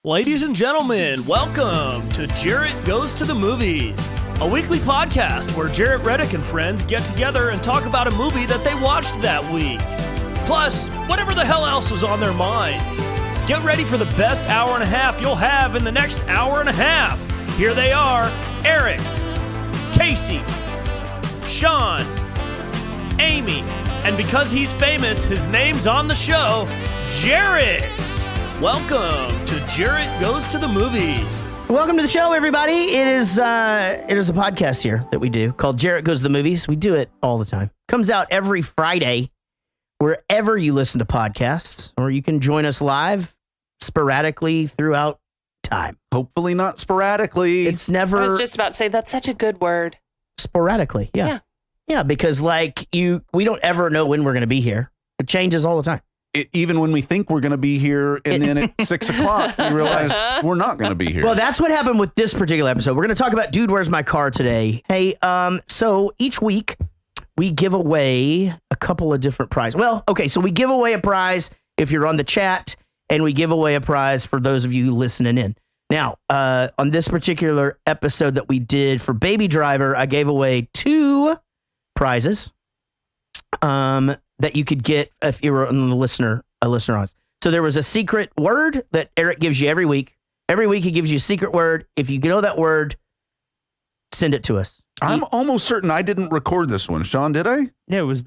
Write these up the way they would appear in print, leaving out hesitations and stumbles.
Ladies and gentlemen, welcome to Jarrett Goes to the Movies, a weekly podcast where Jarrett Reddick and friends get together and talk about a movie that they watched that week. Plus, whatever the hell else is on their minds. Get ready for the best hour and a half you'll have in the next hour and a half. Here they are, Eric, Casey, Sean, Amy, and because he's famous, his name's on the show, Jarrett. Welcome to Jarrett Goes to the Movies. Welcome to the show, everybody. It is a podcast here that we do called Jarrett Goes to the Movies. We do it all the time. Comes out every Friday wherever you listen to podcasts, or you can join us live sporadically throughout time. Hopefully not sporadically. It's never... I was just about to say, that's such a good word. Sporadically, yeah. Yeah, because we don't ever know when we're going to be here. It changes all the time. Even when we think we're going to be here, and then at 6 o'clock, we realize we're not going to be here. Well, that's what happened with this particular episode. We're going to talk about Dude, Where's My Car today. Hey, so each week we give away a couple of different prizes. Well, okay, so we give away a prize if you're on the chat, and we give away a prize for those of you listening in. Now, on this particular episode that we did for Baby Driver, I gave away 2 prizes. That you could get if you were a listener on. So there was a secret word that Eric gives you every week. Every week he gives you a secret word. If you know that word, send it to us. I'm almost certain I didn't record this one. Sean, did I? Yeah, it was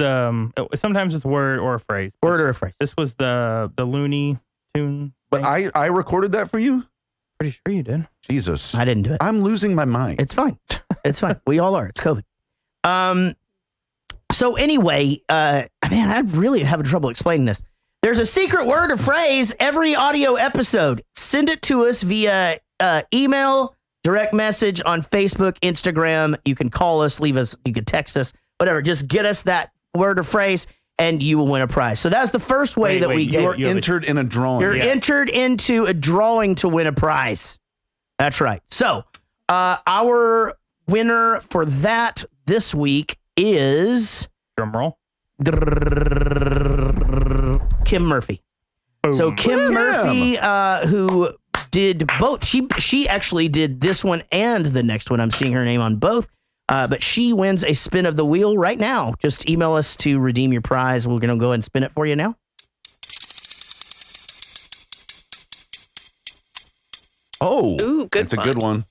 sometimes it's a word or a phrase. Word or a phrase. This was the Looney Tune. But I recorded that for you? Pretty sure you did. Jesus. I didn't do it. I'm losing my mind. It's fine. It's fine. We all are. It's COVID. So anyway, man, I'm really having trouble explaining this. There's a secret word or phrase every audio episode. Send it to us via email, direct message on Facebook, Instagram. You can call us, leave us, you can text us, whatever. Just get us that word or phrase, and you will win a prize. So that's the first way that we get. You're entered in a drawing. You're entered into a drawing to win a prize. That's right. So our winner for that this week is drum roll. Kim Murphy. Boom. So Kim Murphy, who did both. She actually did this one and the next one. I'm seeing her name on both. But she wins a spin of the wheel right now. Just email us to redeem your prize. We're going to go ahead and spin it for you now. Oh, ooh, good. That's a good one.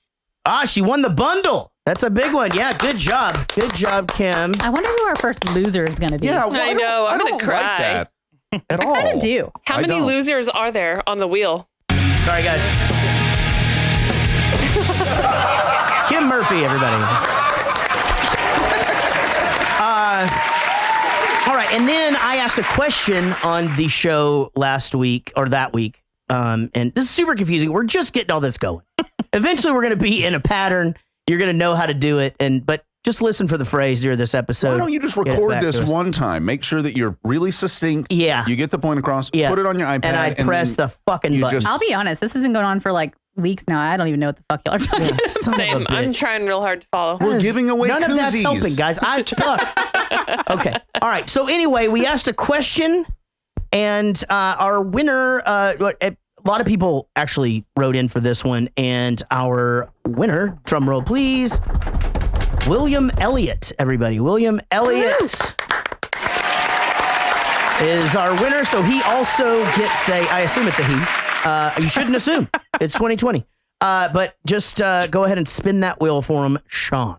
She won the bundle. That's a big one. Yeah, good job. Good job, Kim. I wonder who our first loser is going to be. Yeah, I know. I'm going to cry. Like that at all. I kind of do. How many losers are there on the wheel? Sorry, guys. Kim Murphy, everybody. All right, and then I asked a question on the show last week, or that week, and this is super confusing. We're just getting all this going. Eventually, we're going to be in a pattern. You're going to know how to do it, but just listen for the phrase during this episode. Why don't you just record this one time? Make sure that you're really succinct. Yeah. You get the point across. Yeah. Put it on your iPad. And I press the fucking button. I'll be honest. This has been going on for like weeks now. I don't even know what the fuck y'all are talking about. Same. I'm trying real hard to follow. We're giving away None koozies. of that's helping, guys. Okay. All right. So anyway, we asked a question, and our winner, a lot of people actually wrote in for this one, and our winner, drum roll please, William Elliott, everybody. William Elliott is our winner, so he also gets I assume it's a he. You shouldn't assume. It's 2020. But just go ahead and spin that wheel for him, Sean.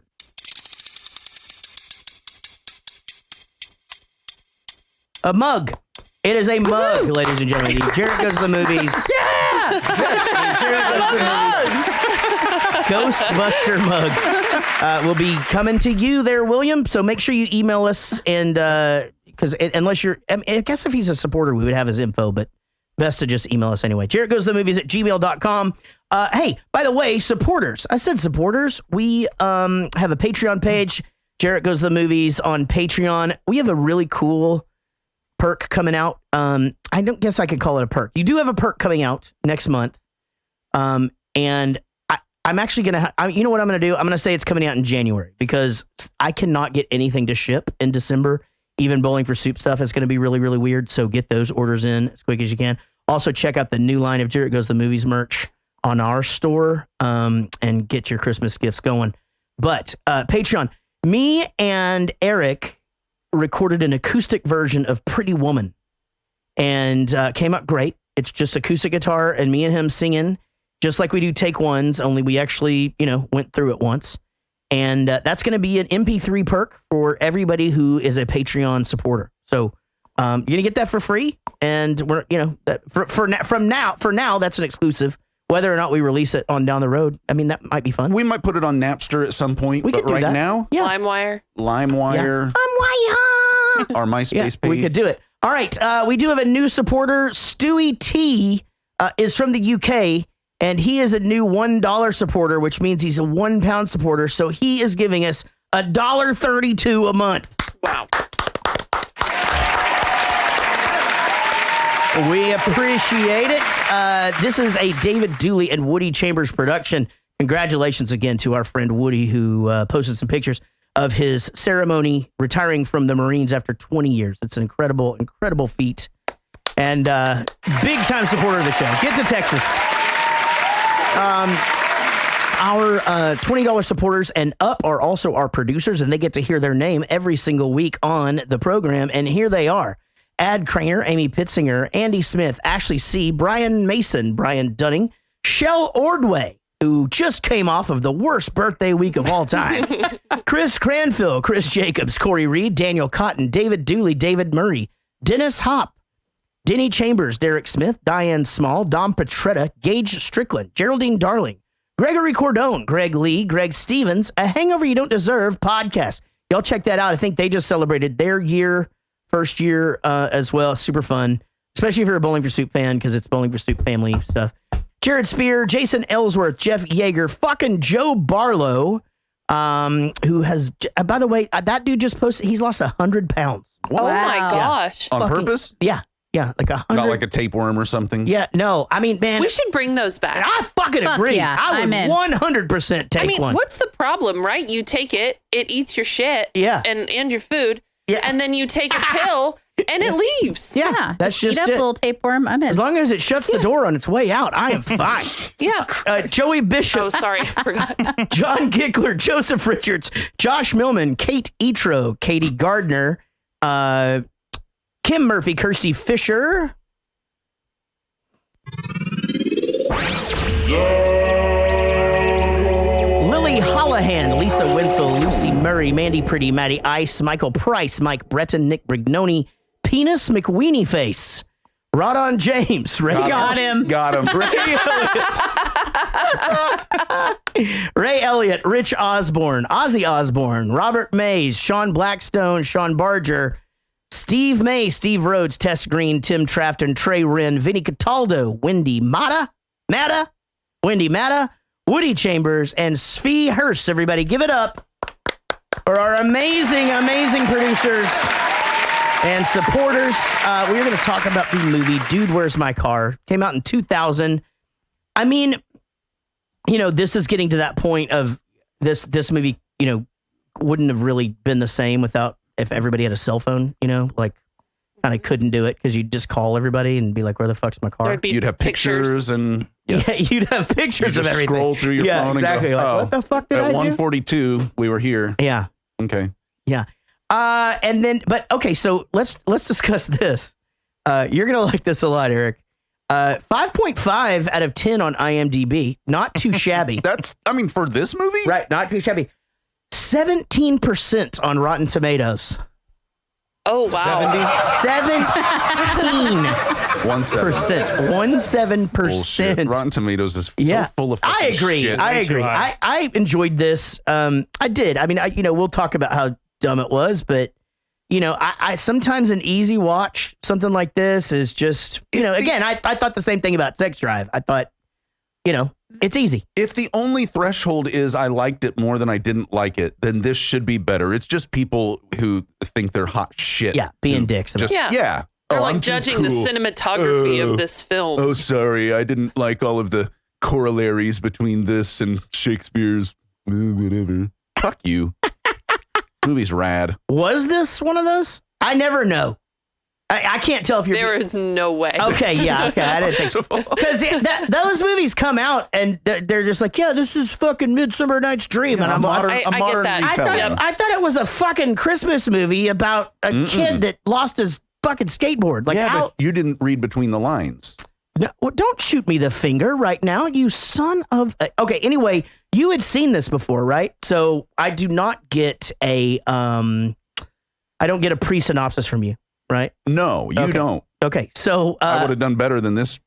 A mug. It is a mug, ladies and gentlemen. Jarrett Goes to the Movies. Yeah! Ghostbuster mug will be coming to you there, William. So make sure you email us, and because unless you're, I guess if he's a supporter, we would have his info, but best to just email us anyway. Jarrett Goes to the Movies at gmail.com. Hey, by the way, supporters. I said supporters. We have a Patreon page, Jarrett Goes to the Movies on Patreon. We have a really cool perk coming out. I don't guess I could call it a perk. You do have a perk coming out next month. And I'm actually going to, you know what I'm going to do? I'm going to say it's coming out in January because I cannot get anything to ship in December. Even Bowling for Soup stuff is going to be really, really weird. So get those orders in as quick as you can. Also check out the new line of Jarrett Goes to the Movies merch. on our store and get your Christmas gifts going. But Patreon, me and Eric recorded an acoustic version of Pretty Woman and came up great. It's just acoustic guitar and me and him singing, just like we do Take Ones, only we actually, went through it once. And that's going to be an MP3 perk for everybody who is a Patreon supporter. So you're going to get that for free. And we're, for now, that's an exclusive. Whether or not we release it on down the road, I mean, that might be fun. We might put it on Napster at some point, We but could do right that. now, Yeah. LimeWire. our MySpace page. We could do it. All right. We do have a new supporter. Stewie T is from the UK, and he is a new $1 supporter, which means he's a £1 supporter. So he is giving us $1.32 a month. Wow. We appreciate it. This is a David Dooley and Woody Chambers production. Congratulations again to our friend Woody, who posted some pictures of his ceremony retiring from the Marines after 20 years. It's an incredible, incredible feat. And big time supporter of the show. Get to Texas. Our $20 supporters and up are also our producers, and they get to hear their name every single week on the program. And here they are. Ad Craner, Amy Pitzinger, Andy Smith, Ashley C., Brian Mason, Brian Dunning, Shell Ordway, who just came off of the worst birthday week of all time, Chris Cranfield, Chris Jacobs, Corey Reed, Daniel Cotton, David Dooley, David Murray, Dennis Hopp, Denny Chambers, Derek Smith, Diane Small, Dom Petretta, Gage Strickland, Geraldine Darling, Gregory Cordone, Greg Lee, Greg Stevens, A Hangover You Don't Deserve podcast. Y'all check that out. I think they just celebrated their first year as well. Super fun, especially if you're a Bowling for Soup fan, because it's Bowling for Soup family stuff. Jared Spear, Jason Ellsworth, Jeff Yeager, fucking Joe Barlow, who has, by the way, that dude just posted, he's lost 100 pounds. Oh my gosh. On purpose? Yeah, like 100. Not like a tapeworm or something? Yeah, no, I mean, man. We should bring those back. I fucking agree. yeah, I would I'm in. 100% take one. What's the problem, right? You take it, it eats your shit Yeah. and your food, Yeah. and then you take a pill and it leaves. Yeah, that's just eat up, it. little tapeworm. I'm in. As long as it shuts the door on its way out, I am fine. Yeah. Joey Bishop, Oh, sorry. I forgot. John Gickler, Joseph Richards, Josh Millman, Kate Etro, Katie Gardner, Kim Murphy, Kirsty Fisher, Lily Hollahan, Lisa Wenzel, Lucy Murray, Mandy Pretty, Maddie Ice, Michael Price, Mike Breton, Nick Brignoni, Penis McWeenie Face, Rodon James, Ray Got him. Got him. Ray Elliott, Rich Osborne, Ozzy Osborne, Robert Mays, Sean Blackstone, Sean Barger, Steve May, Steve Rhodes, Tess Green, Tim Trafton, Trey Wren, Vinny Cataldo, Wendy Wendy Matta, Woody Chambers, and Svi Hurst. Everybody give it up for our amazing, amazing producers and supporters. We're going to talk about the movie Dude, Where's My Car? Came out in 2000. I mean, this is getting to that point of this movie, wouldn't have really been the same if everybody had a cell phone, like kind of couldn't do it because you'd just call everybody and be like, where the fuck's my car? There'd be You'd have pictures and Yeah, you'd have pictures you of just everything. scroll through your phone exactly. and go, Like, what the fuck did I at do? 142, we were here. Yeah. Okay. Yeah. And then, but okay, so let's discuss this. You're going to like this a lot, Eric. 5.5 out of 10 on IMDb. Not too shabby. For this movie? Right. Not too shabby. 17% on Rotten Tomatoes. Oh, wow. 17%. Bullshit. Rotten Tomatoes is so full of fucking I agree. shit. I agree. too high. I enjoyed this. I did. I mean, we'll talk about how dumb it was, but I sometimes an easy watch, something like this is just, again, I thought the same thing about Sex Drive. I thought, it's easy. If the only threshold is I liked it more than I didn't like it, then this should be better. It's just people who think they're hot shit. Yeah, being dicks. Just, Yeah. yeah. They're I'm like too judging the cool. cinematography of this film. Oh, sorry. I didn't like all of the corollaries between this and Shakespeare's whatever. Fuck you. Movie's rad. Was this one of those? I never know. I can't tell if you're. There is no way. Okay, yeah, okay. I didn't think so. Because those movies come out and they're just like, yeah, this is fucking Midsummer Night's Dream. And I'm modern, I a get modern that. retelling. I thought it was a fucking Christmas movie about a kid that lost his fucking skateboard. Like, yeah, how? but you didn't read between the lines. No, well, don't shoot me the finger right now, you son of a... Okay, anyway, you had seen this before, right? So I do not get I don't get a pre-synopsis from you, right? No, you don't. Okay, so... I would have done better than this.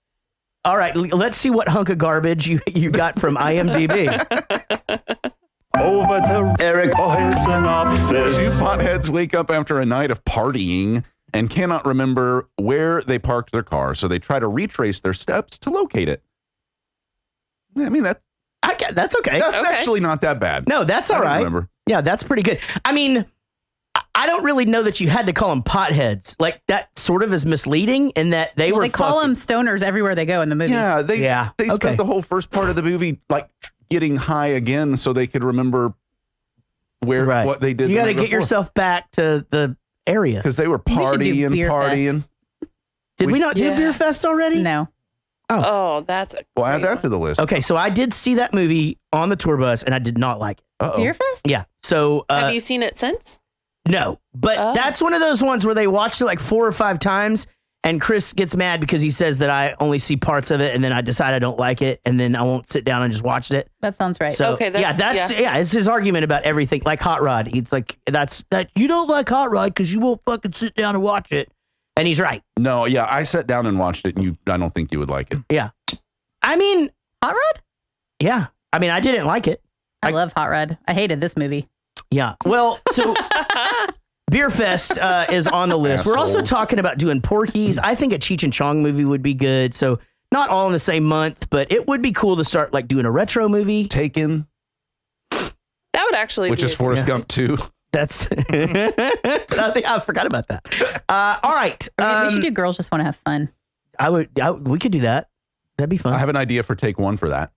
All right, let's see what hunk of garbage you got from IMDb. Over to Eric for his Two synopsis. potheads wake up after a night of partying and cannot remember where they parked their car, so they try to retrace their steps to locate it. I mean, that's That's okay. actually not that bad. No, that's all I don't right. remember. Yeah, that's pretty good. I mean, I don't really know that you had to call them potheads. Like, that sort of is misleading in that they were. They call fucking- them stoners everywhere they go in the movie. Yeah, they Okay. spent the whole first part of the movie like getting high again so they could remember where Right. what they did. You got to get yourself back to the area. because they were We should do partying. Beer Did we not do Beer Yes. Fest already? No. Oh, that's a Well, add great that to the list. Okay, so I did see that movie on the tour bus, and I did not like it. Uh-oh. Beer Fest? Yeah. So Have you seen it since? no, but Oh. that's one of those ones where they watched it like 4 or 5 times, and Chris gets mad because he says that I only see parts of it, and then I decide I don't like it, and then I won't sit down and just watch it. That sounds right. So Okay, it's his argument about everything, like Hot Rod. He's like, that you don't like Hot Rod because you won't fucking sit down and watch it, and he's right. No, yeah, I sat down and watched it, and I don't think you would like it. Yeah, I mean, Hot Rod? yeah, I mean, I didn't like it. I love Hot Rod. I hated this movie. Yeah, well, so Beer Fest is on the list. We're also Asshole. talking about doing Porky's. I think a Cheech and Chong movie would be good. So not all in the same month, but it would be cool to start like doing a retro movie. Taken, That would actually which be is a- Forrest Gump 2. That's I forgot about that. All right, We should do Girls Just Want to Have Fun. we could do that. That'd be fun. I have an idea for take 1 for that.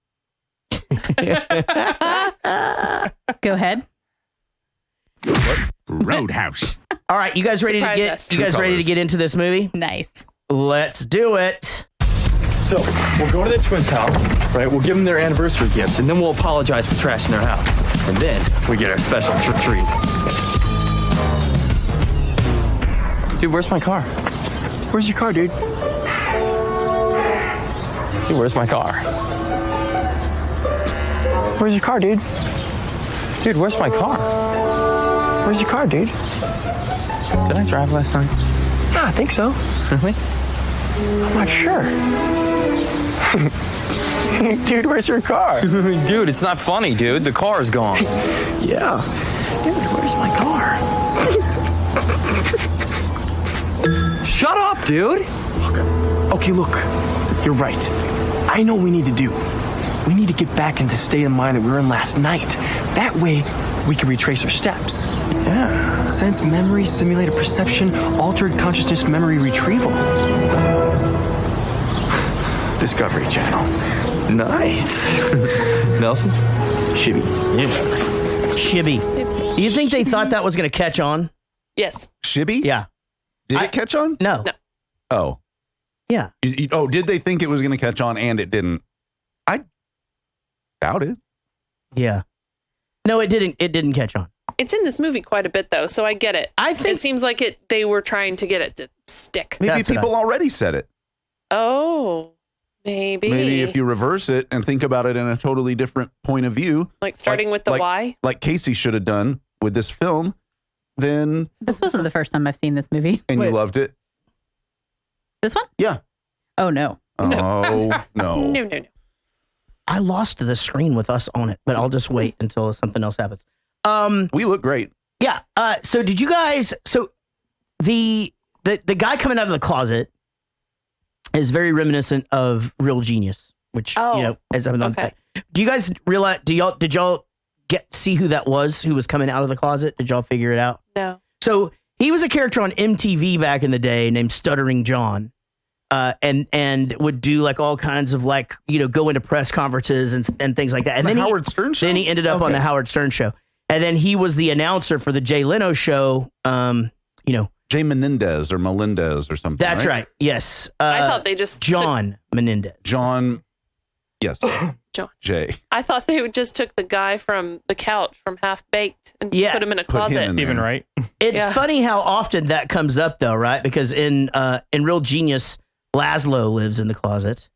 Go ahead. Roadhouse. All right, you guys ready Surprise to get us. you guys True ready to colors. get into this movie? Nice. Let's do it. So, we'll go to the twins' house, right? We'll give them their anniversary gifts, and then we'll apologize for trashing their house. And then we get our special treat. Dude, where's my car? Where's your car, dude? Dude, where's my car? Where's your car, dude? Dude, where's my car? Where's your car, dude? Did I drive last night? Yeah, I think so. Really? I'm not sure. Dude, where's your car? Dude, it's not funny, dude. The car is gone. Yeah. Dude, where's my car? Shut up, dude. Okay, look, you're right. I know what we need to do. We need to get back into the state of mind that we were in last night. That way, we can retrace our steps. Yeah. Sense memory, simulated perception, altered consciousness memory retrieval. Discovery Channel. Nice. Nelson's? Shibby. Yeah. Shibby. Do you think they thought that was going to catch on? Yes. Shibby? Yeah. Did it catch on? No. No. Oh. Yeah. Oh, did they think it was going to catch on and it didn't? I doubt it. Yeah. No, it didn't. It didn't catch on. It's in this movie quite a bit, though, so I get it. I think- it seems like they were trying to get it to stick. Maybe That's what people already said it. Oh, maybe. Maybe if you reverse it and think about it in a totally different point of view, like starting with the why. like Casey should have done with this film, then This wasn't the first time I've seen this movie. and Wait. you loved it. This one? Yeah. Oh, no. Oh no. No. I lost the screen with us on it, but I'll just wait until something else happens. We look great. Yeah. So did you guys? So the guy coming out of the closet is very reminiscent of Real Genius, which as I've done. Okay. Do you guys realize? Did y'all see who that was? Who was coming out of the closet? Did y'all figure it out? No. So he was a character on MTV back in the day named Stuttering John. And would do like all kinds of like, go into press conferences and things like that. And The then Howard Stern show? Then he ended up on the Howard Stern show. And then he was the announcer for the Jay Leno show, Jay Menendez or Melendez or something. That's right. Yes. I thought they just John Menendez. John. Yes. John. Jay. I thought they just took the guy from the couch from Half Baked and Yeah. put him in a Put him closet. in there. Even right. It's Yeah. funny how often that comes up, though, right? Because in Real Genius, Laszlo lives in the closet,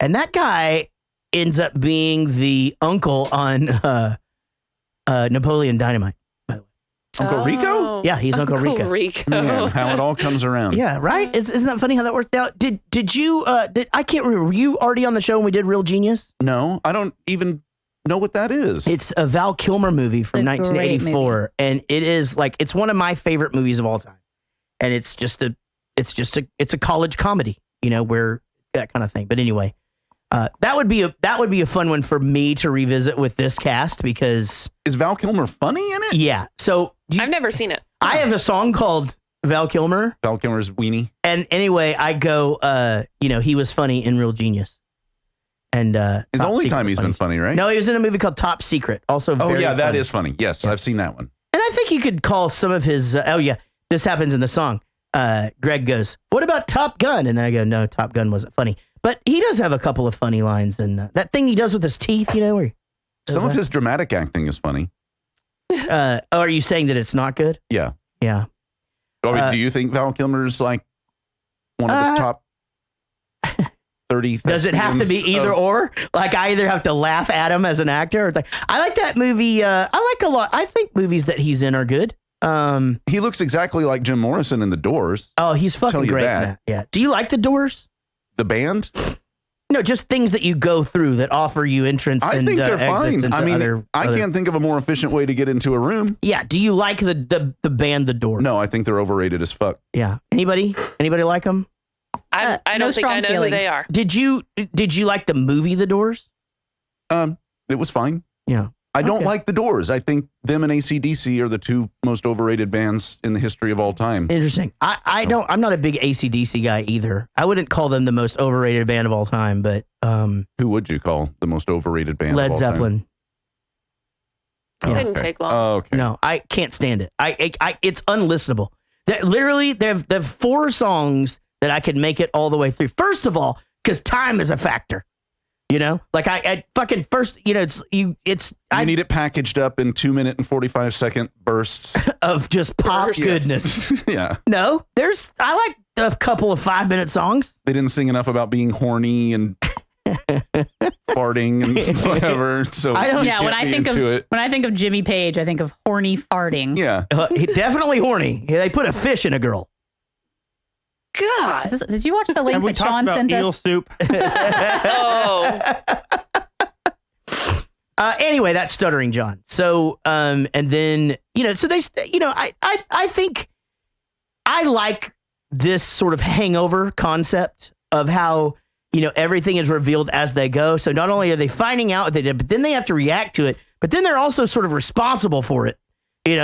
and that guy ends up being the uncle on Napoleon Dynamite. Uncle Rico? Oh. Yeah, he's Uncle Rico. Man, how it all comes around. Yeah, right. Isn't that funny how that worked out? Did you? I can't remember. Were you already on the show when we did Real Genius? No, I don't even know what that is. It's a Val Kilmer movie from It's a great 1984, and it is like it's one of my favorite movies of all time. And it's a college comedy, where that kind of thing. But anyway, that would be a fun one for me to revisit with this cast because Is Val Kilmer funny in it? yeah. So I've never seen it. I have a song called Val Kilmer, Val Kilmer's weenie. and anyway, I go, he was funny in Real Genius. And It's the Top only Secret time was he's been funny, right? No, he was in a movie called Top Secret. Also, Oh, very yeah, that funny. is funny. Yes, I've seen that one. And I think you could call some of his. This happens in the song. Greg goes, "What about Top Gun?" And then I go, "No, Top Gun wasn't funny." But he does have a couple of funny lines, and that thing he does with his teeth, where he does Some of that. his dramatic acting is funny. Are you saying that it's not good? Yeah. Yeah. Do you think Val Kilmer's like one of the top 30? Does it have to be thespians either of- or? Like I either have to laugh at him as an actor, or it's like I like that movie. I like a lot. I think movies that he's in are good. He looks exactly like Jim Morrison in The Doors. Oh, he's Tell fucking you great. that. In that. Yeah. Do you like The Doors? The band? No, just things that you go through that offer you entrance I and think they're exits fine. into I mean, other. I can't think of a more efficient way to get into a room. Yeah. Do you like the band The Doors? No, I think they're overrated as fuck. Yeah. Anybody like them? I no don't think I strong know feelings. who they are. Did you like the movie The Doors? It was fine. Yeah. I don't Okay. like The Doors. I think them and AC/DC are the two most overrated bands in the history of all time. Interesting. I'm not a big AC/DC guy either. I wouldn't call them the most overrated band of all time, but Who would you call the most overrated band? Led of all time? Zeppelin. Oh, Didn't okay. take long. Oh, okay. No, I can't stand it. It's unlistenable. That literally, they have 4 songs that I could make it all the way through. First of all, because time is a factor. Like I fucking first, You need it packaged up in 2-minute and 45-second bursts. of just pop Bursts. goodness. Yeah. No, I like a couple of 5-minute songs. They didn't sing enough about being horny and farting and whatever. So I don't- you Yeah, can't when I be think into of it. when I think of Jimmy Page, I think of horny farting. Yeah. Definitely horny. They put a fish in a girl. God. Did you watch the link Have we that talked Sean about sent eel us? soup? Oh. Anyway, that's Stuttering John. So, and then, so they, I think I like this sort of hangover concept of how, everything is revealed as they go. So not only are they finding out what they did, but then they have to react to it, but then they're also sort of responsible for it.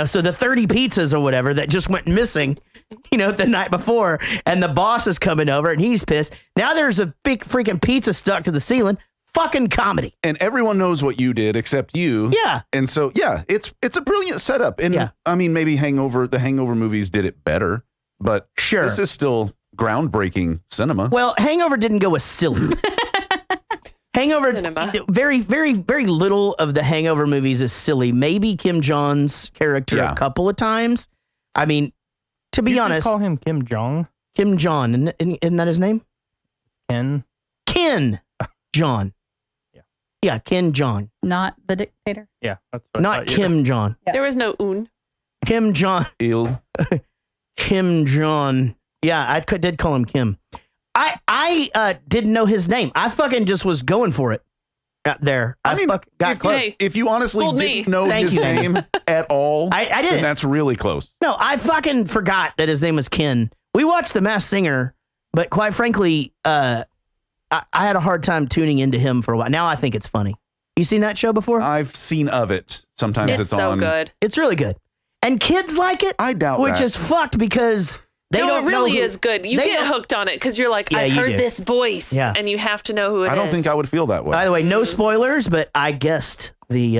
So the 30 pizzas or whatever that just went missing, the night before, and the boss is coming over and he's pissed. Now there's a big freaking pizza stuck to the ceiling. Fucking comedy. And everyone knows what you did except you. Yeah. And so, yeah, it's a brilliant setup. And Yeah. I mean, maybe the Hangover movies did it better, but Sure. this is still groundbreaking cinema. Well, Hangover didn't go as silly. Hangover, Cinema. very, very, very little of the Hangover movies is silly. Maybe Kim Jong's character Yeah. a couple of times. I mean, to be You could honest, call him Kim Jong. Kim Jong, isn't that his name? Ken. Ken Jong. Yeah. Yeah, Ken Jong. Not the dictator. Yeah, that's what I Not thought you Kim Jong. Yeah. There was no un. Kim Jong. Ill. Kim Jong. Yeah, I did call him Kim. I didn't know his name. I fucking just was going for it out there. I mean, got close. Hey, if you honestly fooled didn't me. know Thank his you. name at all, I then didn't. that's really close. No, I fucking forgot that his name was Ken. We watched The Masked Singer, but quite frankly, I had a hard time tuning into him for a while. Now I think it's funny. You seen that show before? I've seen of it. Sometimes It's it's so on. good. It's really good. And kids like it, I doubt which that. is fucked because they No, don't it really know who- is good. You they get don't- hooked on it because you're like, Yeah, I've you heard do. this voice, Yeah. and you have to know who it is. I don't think I would feel that way. By the way, no spoilers, but I guessed the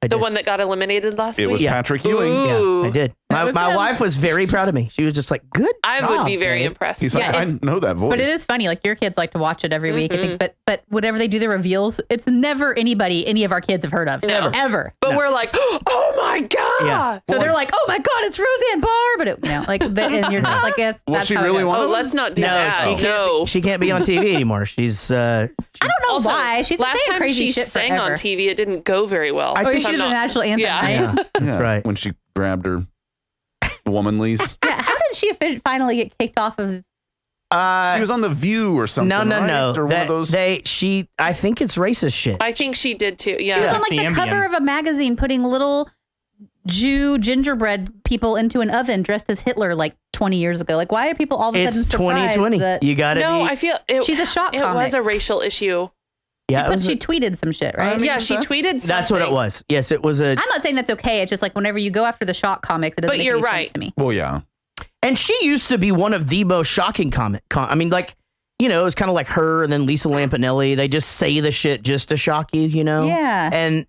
I The did. one that got eliminated last It week? was Yeah. Patrick Ewing. Ooh. Yeah, I did. My was him. wife was very proud of me. She was just like, good I would job, be very babe. impressed. He's like, Yeah, I it's- know that voice. But it is funny. Like your kids like to watch it every week and things. But whenever they do the reveals, it's never anybody any of our kids have heard of. No. Ever. But we're like, oh my God. Yeah. So they're like, oh my God, it's Roseanne Barr. But and you're not like, that's she how it really goes. want- Oh, let's not do No, that. she No. She can't be on TV anymore. She's I don't know Also, why. She's been last saying time crazy she shit sang forever. on TV, it didn't go very well. I Oh, think she did the national anthem, Yeah. right? yeah, that's right. When she grabbed her womanlies. Yeah, how did she finally get kicked off of? He was on The View or something. No. right? Or one of those. I think it's racist shit. I think she did too. She was Yeah. on like the Ambien. cover of a magazine putting little Jew gingerbread people into an oven dressed as Hitler like 20 years ago. Like, why are people all of a sudden It's surprised 2020. that You got to No, be. I feel it, she's a shock it comic? was a racial issue. yeah, it But was she tweeted some shit, right? I mean, Yeah, she that's- tweeted something. that's what it was. Yes, it was a. I'm not saying that's okay. It's just like whenever you go after the shock comics, it doesn't But make you're any right. sense to me. Well, yeah. And she used to be one of the most shocking I mean, like, you know, it was kind of like her and then Lisa Lampanelli. They just say the shit just to shock you, you know? Yeah. And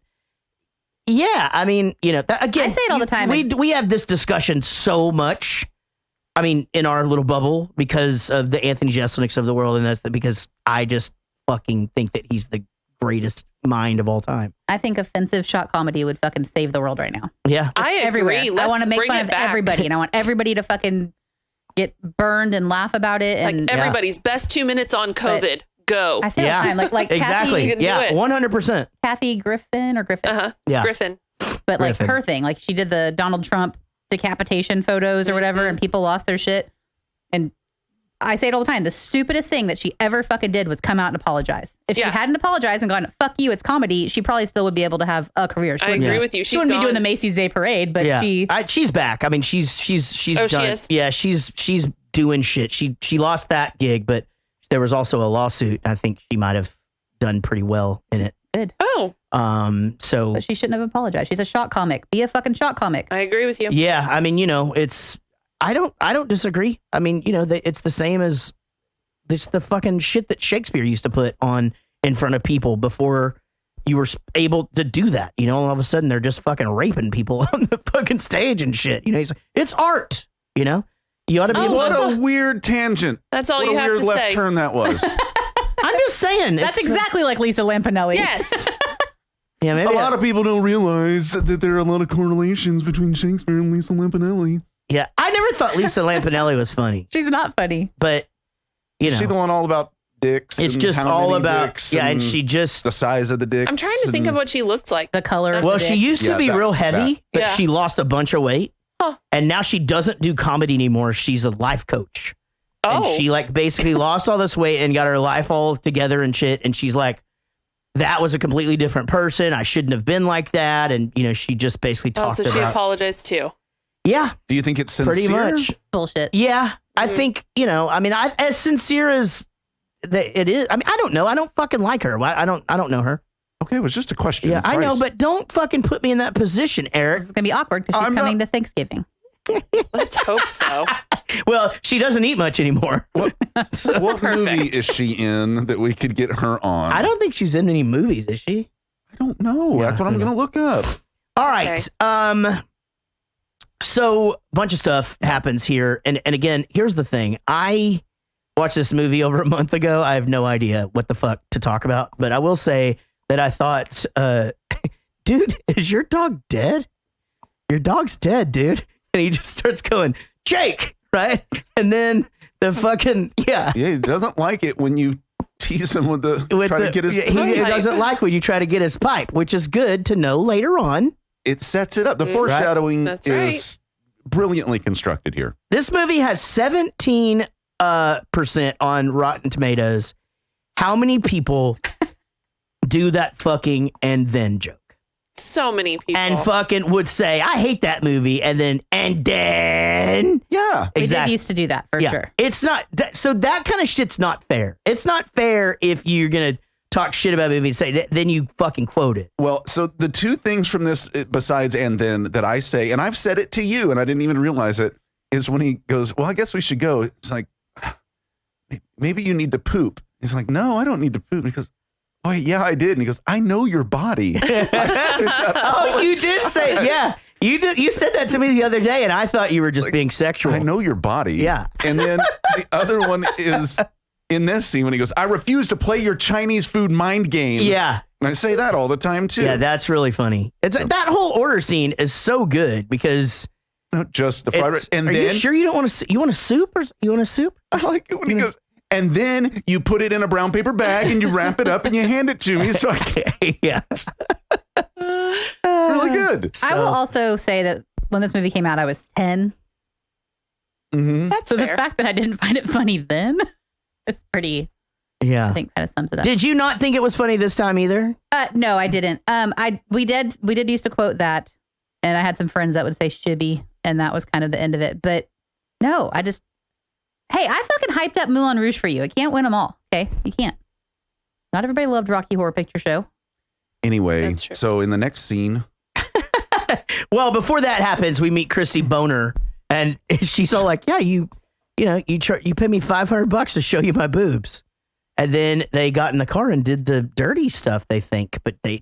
yeah, I mean, you know, again, I say it all the time. We have this discussion so much. I mean, in our little bubble because of the Anthony Jeselniks of the world, and because I just fucking think that he's the greatest mind of all time. I think offensive shock comedy would fucking save the world right now. Yeah. I agree. Everywhere. I Let's want to make bring fun it of back. everybody, and I want everybody to fucking get burned and laugh about it. Like And everybody's best 2 minutes on COVID. Go. I say it all the time, like exactly. You can do Yeah, it. 100%. Kathy Griffin or Griffin. Uh-huh. Yeah. Griffin. But like Griffin. her thing, like she did the Donald Trump decapitation photos or whatever, and people lost their shit. And I say it all the time. The stupidest thing that she ever fucking did was come out and apologize. If Yeah. she hadn't apologized and gone, fuck you, it's comedy, she probably still would be able to have a career. She I wouldn't, agree Yeah. with you. she She's wouldn't be doing gone. the Macy's Day Parade, but Yeah. she's back. I mean, she's Oh, she done. is? Yeah, she's doing shit. She lost that gig, but there was also a lawsuit. I think she might have done pretty well in it. good. Oh, So But she shouldn't have apologized. She's a shock comic. Be a fucking shock comic. I agree with you. yeah, I mean, you know, I don't disagree. I mean, you know, it's the same as this the fucking shit that Shakespeare used to put on in front of people before you were able to do that. You know, all of a sudden they're just fucking raping people on the fucking stage and shit. You know, it's art. You know, you ought to be. Oh, able What to, a weird tangent. That's all What you a have weird to left say. turn that was. I'm just saying. That's it's- exactly like Lisa Lampanelli. Yes. Yeah, maybe A lot of people don't realize that there are a lot of correlations between Shakespeare and Lisa Lampanelli. Yeah, I never thought Lisa Lampanelli was funny, She's not funny. but you Is know, she the one all about dicks? it's and just how all many about dicks and she just the size of the dick. I'm trying to think of what she looks like. The color. of well, the she dick. used to Yeah, be that- real heavy, that. but Yeah. she lost a bunch of weight, Huh. and now she doesn't do comedy anymore. She's a life coach, and Oh. she like basically lost all this weight and got her life all together and shit. And she's like, that was a completely different person. I shouldn't have been like that. And you know, she just basically Oh, talked so she about apologized too. yeah, Do you think it's sincere? pretty much. bullshit. Yeah, I think, you know, I mean, as sincere as it is. I mean, I don't know. I don't fucking like her. I don't know her. Okay, it was just a question. Yeah, I know, Christ. but don't fucking put me in that position, Eric. It's gonna be awkward because she's I'm not- coming to Thanksgiving. Let's hope so. Well, she doesn't eat much anymore. what movie Perfect. is she in that we could get her on? I don't think she's in any movies, is she? I don't know. Yeah, That's what I'm I going to look up. All right. So a bunch of stuff happens here, and again, here's the thing. I watched this movie over a month ago. I have no idea what the fuck to talk about, but I will say that I thought, dude, is your dog dead? Your dog's dead, dude. And he just starts going, Jake, right? And then the fucking Yeah, he doesn't like it when you tease him with the try to get his. he doesn't like when you try to get his pipe, which is good to know later on. It sets it up. The foreshadowing That's is brilliantly constructed here. This movie has 17% on Rotten Tomatoes. How many people do that fucking and then joke? So many people. And fucking would say, I hate that movie, and then Yeah. We exactly. did used to do that for sure. It's not so that kind of shit's not fair. It's not fair if you're gonna talk shit about a movie and say then you fucking quote it. Well, so the two things from this, besides and then, that I say, and I've said it to you, and I didn't even realize it, is when he goes, well, I guess we should go. It's like, maybe you need to poop. He's like, no, I don't need to poop. Because, Oh, yeah, I did. And he goes, I know your body. Oh, you did say it. Yeah. You did. You said that to me the other day, and I thought you were just being sexual. I know your body. Yeah. And then the other one is in this scene when he goes, I refuse to play your Chinese food mind games. Yeah. And I say that all the time, too. Yeah, that's really funny. That whole order scene is so good because Not just the fried rice. And are then, you sure you don't want to? You want a soup or you want a soup? I like it when he goes, and then you put it in a brown paper bag and you wrap it up and you hand it to me. So Yeah. really good. I will also say that when this movie came out, I was 10. Mm-hmm. That's So fair. the fact that I didn't find it funny then, it's pretty, I Yeah. think kind of sums it up. Did you not think it was funny this time either? No, I didn't. We did used to quote that, and I had some friends that would say shibby, and that was kind of the end of it. But no, hey, I fucking hyped up Moulin Rouge for you. I can't win them all. Okay, you can't. Not everybody loved Rocky Horror Picture Show. Anyway, That's true. so in the next scene, Well, before that happens, we meet Christy Boner, and she's all like, "Yeah, you pay me $500 to show you my boobs," and then they got in the car and did the dirty stuff. They think, but they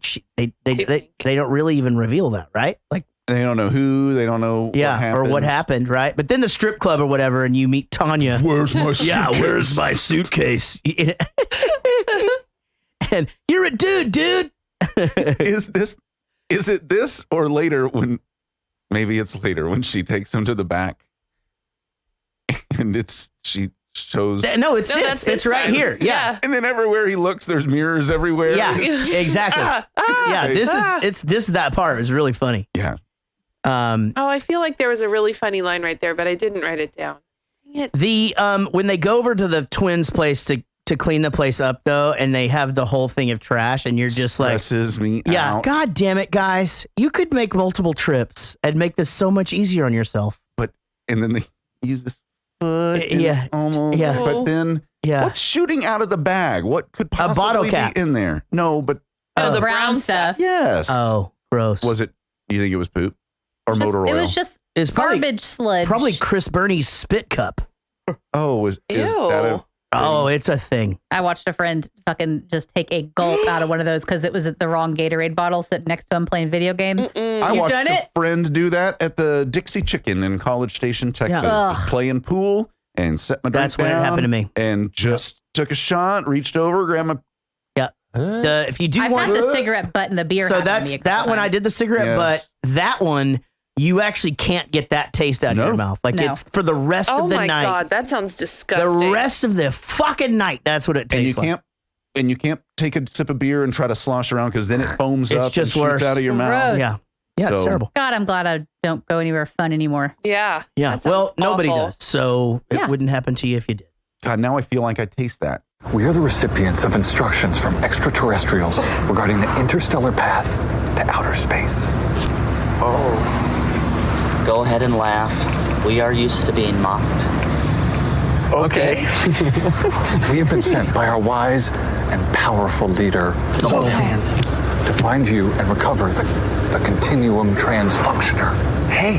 don't really even reveal that, right? Like, they don't know who, they don't know yeah, what happened. or what happened, right? But then the strip club or whatever, and you meet Tanya. Where's my suitcase? Yeah, where's my suitcase? And you're a dude. Is it this or later when, maybe it's later when she takes him to the back and she shows. No, it's No, this. that's It's this right time. here. Yeah. And then everywhere he looks, there's mirrors everywhere. Yeah, exactly. Yeah, this is that part. It's really funny. Yeah. Oh, I feel like there was a really funny line right there, but I didn't write it down. Dang it. The when they go over to the twins' place to clean the place up though, and they have the whole thing of trash, and you're just like, Stresses me yeah, out. God damn it, guys, you could make multiple trips and make this so much easier on yourself. And then they use his foot. And Yeah, it's almost, yeah. But then Yeah, what's shooting out of the bag? What could bottle possibly cap. be in there? No, but Oh, the brown brown stuff. yes. oh, gross. Was it, do you think it was poop or motor It oil? was just It's probably garbage sludge. probably Chris Bernie's spit cup. Oh, is that a Oh, it's a thing. I watched a friend fucking just take a gulp out of one of those because it was the wrong Gatorade bottle sitting next to him playing video games. I You've watched done a it? friend do that at the Dixie Chicken in College Station, Texas. Ugh. Just playing pool and set my drink That's when it down happened to me. And just took a shot, reached over, grabbed my. Yeah. If you do I've want had the cigarette butt in the beer. so happened to that's me a couple that one. I times. did the cigarette, Yes. but that one you actually can't get that taste out of No. your mouth. Like No. it's for the rest Oh of the my night. God, that sounds The disgusting. rest of the fucking night. That's what it And you tastes like. can't take a sip of beer and try to slosh around because then it foams It's up just and shoots worse. out of your mouth. Gross. Yeah. Yeah, it's So- terrible. God, I'm glad I don't go anywhere fun anymore. Yeah. Yeah. that sounds Well, nobody awful. does. So Yeah. it wouldn't happen to you if you did. God, now I feel like I taste that. We are the recipients of instructions from extraterrestrials regarding the interstellar path to outer space. Go ahead and laugh. We are used to being mocked. Okay. We have been sent by our wise and powerful leader, Zoltan, to find you and recover the continuum transfunctioner. Hey,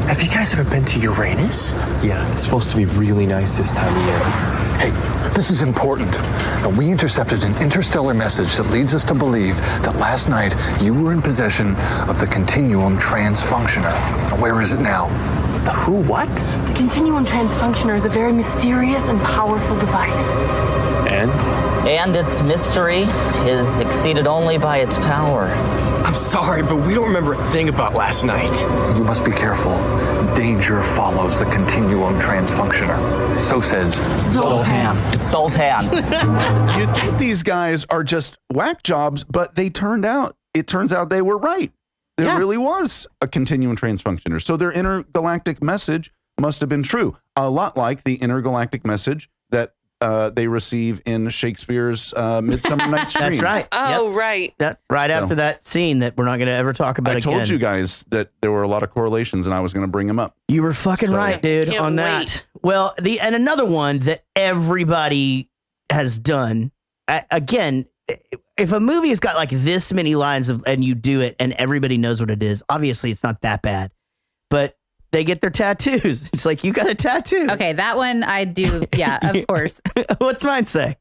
have you guys ever been to Uranus? Yeah, it's supposed to be really nice this time of year. Hey, this is important. Now, we intercepted an interstellar message that leads us to believe that last night you were in possession of the continuum transfunctioner. Now, where is it now? The who what? The Continuum Transfunctioner is a very mysterious and powerful device. And its mystery is exceeded only by its power. I'm sorry, but we don't remember a thing about last night. You must be careful. Danger follows the continuum transfunctioner. So says Zoltan. You think these guys are just whack jobs, but it turns out they were right. There really was a continuum transfunctioner. So their intergalactic message must have been true. A lot like the intergalactic message that they receive in Shakespeare's Midsummer Night's Dream. That's right. Oh, right. Right after that scene that we're not going to ever talk about I again. told you guys that there were a lot of correlations and I was going to bring them up. You were fucking right, dude, Can't on that. wait. Well, and another one that everybody has done. Again, if a movie has got like this many lines and you do it and everybody knows what it is, obviously it's not that bad. But they get their tattoos. It's like, you got a tattoo. Okay, that one I do. Yeah, of course. What's mine say?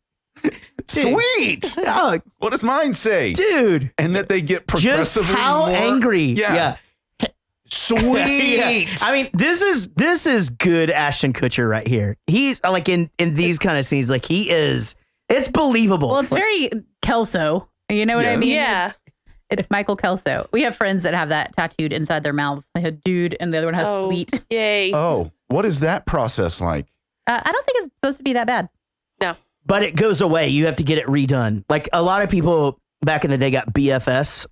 Sweet. Oh, what does mine say? Dude. And that they get progressively just how more angry. Yeah. Sweet. Yeah. I mean, this is good Ashton Kutcher right here. He's like in these kind of scenes, like he is. It's believable. Well, it's very Kelso. You know what I mean? Yeah. It's Michael Kelso. We have friends that have that tattooed inside their mouths. They have dude, and the other one has sweet. Yay. Oh, what is that process like? I don't think it's supposed to be that bad. No. But it goes away. You have to get it redone. Like a lot of people back in the day got BFS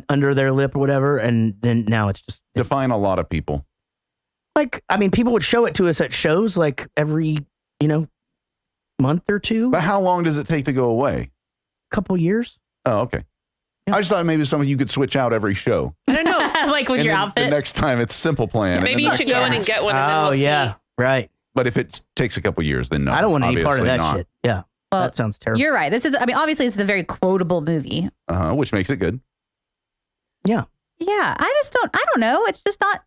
under their lip or whatever, and then now it's just define a lot of people. Like, I mean, people would show it to us at shows like every, month or two. But how long does it take to go away? Couple years. Oh, okay. Yeah. I just thought maybe something you could switch out every show. I don't know. Like with and your then outfit. The next time it's Simple Plan. Maybe you should go in and get one. And then we'll see. Right. But if it takes a couple years, then no. I don't want any part of that not. shit. Yeah. Well, that sounds terrible. You're right. Obviously, this is a very quotable movie. Which makes it good. Yeah. Yeah. I don't know. It's just not.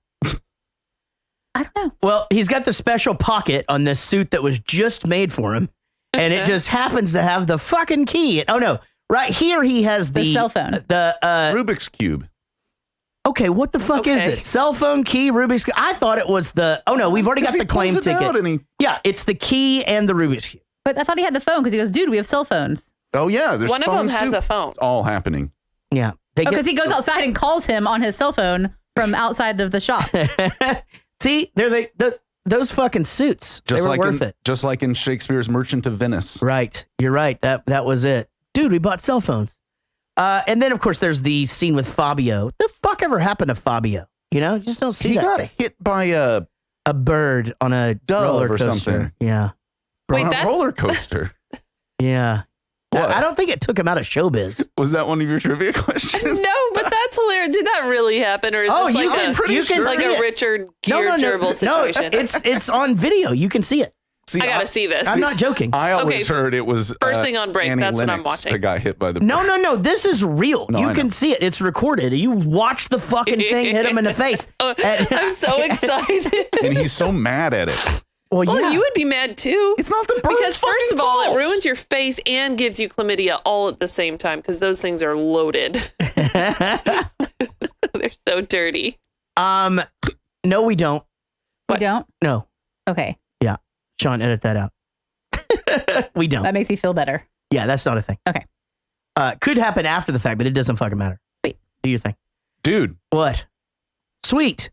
I don't know. Well, he's got the special pocket on this suit that was just made for him. And it just happens to have the fucking key. Oh, no. Right here, he has the cell phone. The Rubik's Cube. Okay, what the fuck is it? Cell phone key, Rubik's Cube. I thought it was the. Oh, no, we've already got the claim ticket. Yeah, it's the key and the Rubik's Cube. But I thought he had the phone because he goes, dude, we have cell phones. Oh, yeah. There's one of them has too. a phone. It's all happening. Yeah. Because he goes outside and calls him on his cell phone from outside of the shop. See, those fucking suits. Just they were like worth in, it. Just like in Shakespeare's Merchant of Venice. Right. You're right. That was it. Dude, we bought cell phones. And then, of course, there's the scene with Fabio. The fuck ever happened to Fabio? Just don't see he that. He got hit by a bird on a dove roller or coaster. something. Yeah. Wait, on a that's roller coaster. Yeah. I don't think it took him out of showbiz. Was that one of your trivia questions? No, but that's hilarious. Did that really happen, or is this like a Richard Gere gerbil situation? No, it's on video. You can see it. See, I gotta see this. I'm not joking. I always heard it was first thing on break. Annie That's Lennox what I'm watching. that got hit by the. No. This is real. No, you I can know. see it. It's recorded. You watch the fucking thing hit him in the face. I'm so excited. And he's so mad at it. Well, yeah. You would be mad too. It's not the bird's because first of all, fault. it ruins your face and gives you chlamydia all at the same time because those things are loaded. They're so dirty. No, we don't. We don't? No. Okay. Yeah. Sean, edit that out. We don't. That makes me feel better. Yeah, that's not a thing. Okay. Could happen after the fact, but it doesn't fucking matter. Sweet. Do your thing. Dude. What? Sweet.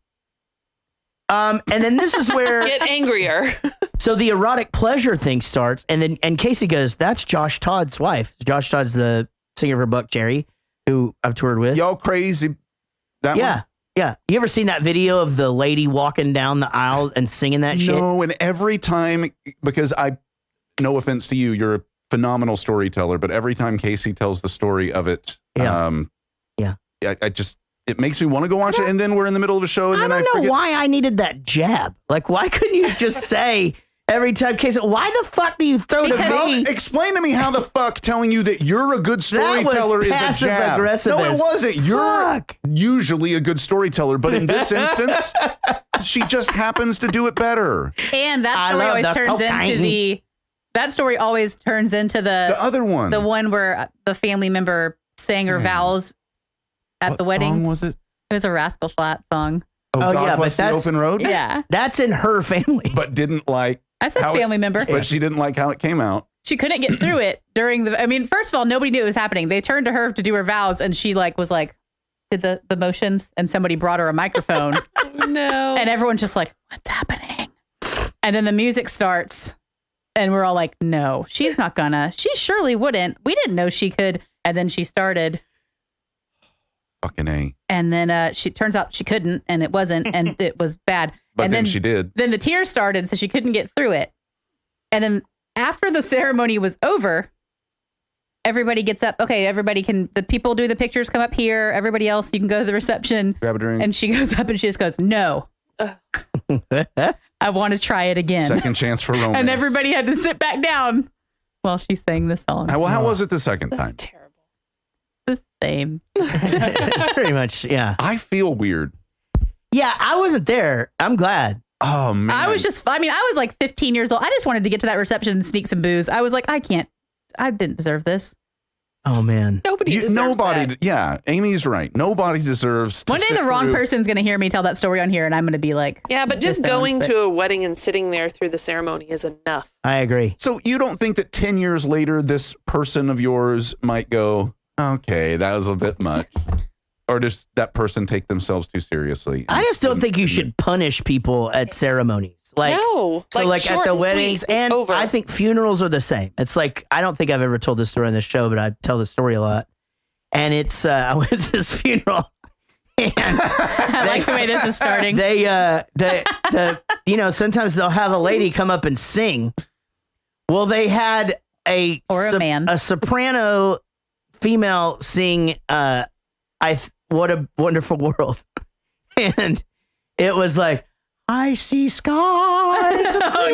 And then this is where get angrier. So the erotic pleasure thing starts, and Casey goes, "That's Josh Todd's wife. Josh Todd's the singer for Buck Cherry, who I've toured with. Y'all crazy? That yeah, one? yeah. You ever seen that video of the lady walking down the aisle and singing that shit? No, and every time, because no offense to you, you're a phenomenal storyteller, but every time Casey tells the story of it, it makes me want to go watch it, and then we're in the middle of a show, and then I don't know forget. why I needed that jab. Like, why couldn't you just say every time, Casey, why the fuck do you throw to me? Explain to me how the fuck telling you that you're a good storyteller is a jab. No, it wasn't. You're usually a good storyteller, but in this instance, she just happens to do it better. And that story always turns into that story always turns into the other one. The one where the family member sang her vows at the wedding. What song was it? It was a Rascal Flatts song. Oh, God yeah, Bless but the that's Open Road? Yeah. That's in her family. But didn't like I said family member. But she didn't like how it came out. She couldn't get through it during first of all, nobody knew it was happening. They turned to her to do her vows, and she did the motions, and somebody brought her a microphone. No. And everyone's just like, what's happening? And then the music starts, and we're all like, no, she's not gonna. She surely wouldn't. We didn't know she could. And then she started. Fucking A. And then she turns out she couldn't, and it wasn't, and it was bad. But and then she did. Then the tears started, so she couldn't get through it. And then after the ceremony was over, everybody gets up. Okay, the people do the pictures, come up here. Everybody else, you can go to the reception. Grab a drink. And she goes up and she just goes, no. I want to try it again. Second chance for romance. And everybody had to sit back down while she sang the song. How was it the second time? Terrible. The same. It's pretty much, yeah. I feel weird. Yeah, I wasn't there. I'm glad. Oh, man. I was like 15 years old. I just wanted to get to that reception and sneak some booze. I was like, I can't I didn't deserve this. Oh man. Nobody deserves Nobody. that. Yeah, Amy's right. Nobody deserves. One day the wrong person's going to hear me tell that story on here, and I'm going to be like, Yeah, but just disowned, going but- to a wedding and sitting there through the ceremony is enough. I agree. So you don't think that 10 years later, this person of yours might go, okay, that was a bit much? Or does that person take themselves too seriously? I just don't think you should punish people at ceremonies. Like, No, so like like at short the and weddings, sweet, and over. I think funerals are the same. It's like, I don't think I've ever told this story on this show, but I tell the story a lot. And it's, I went to this funeral. And I like the way this is starting. Sometimes they'll have a lady come up and sing. Well, they had a soprano female sing, What a Wonderful World. And it was like, I see skies. Oh,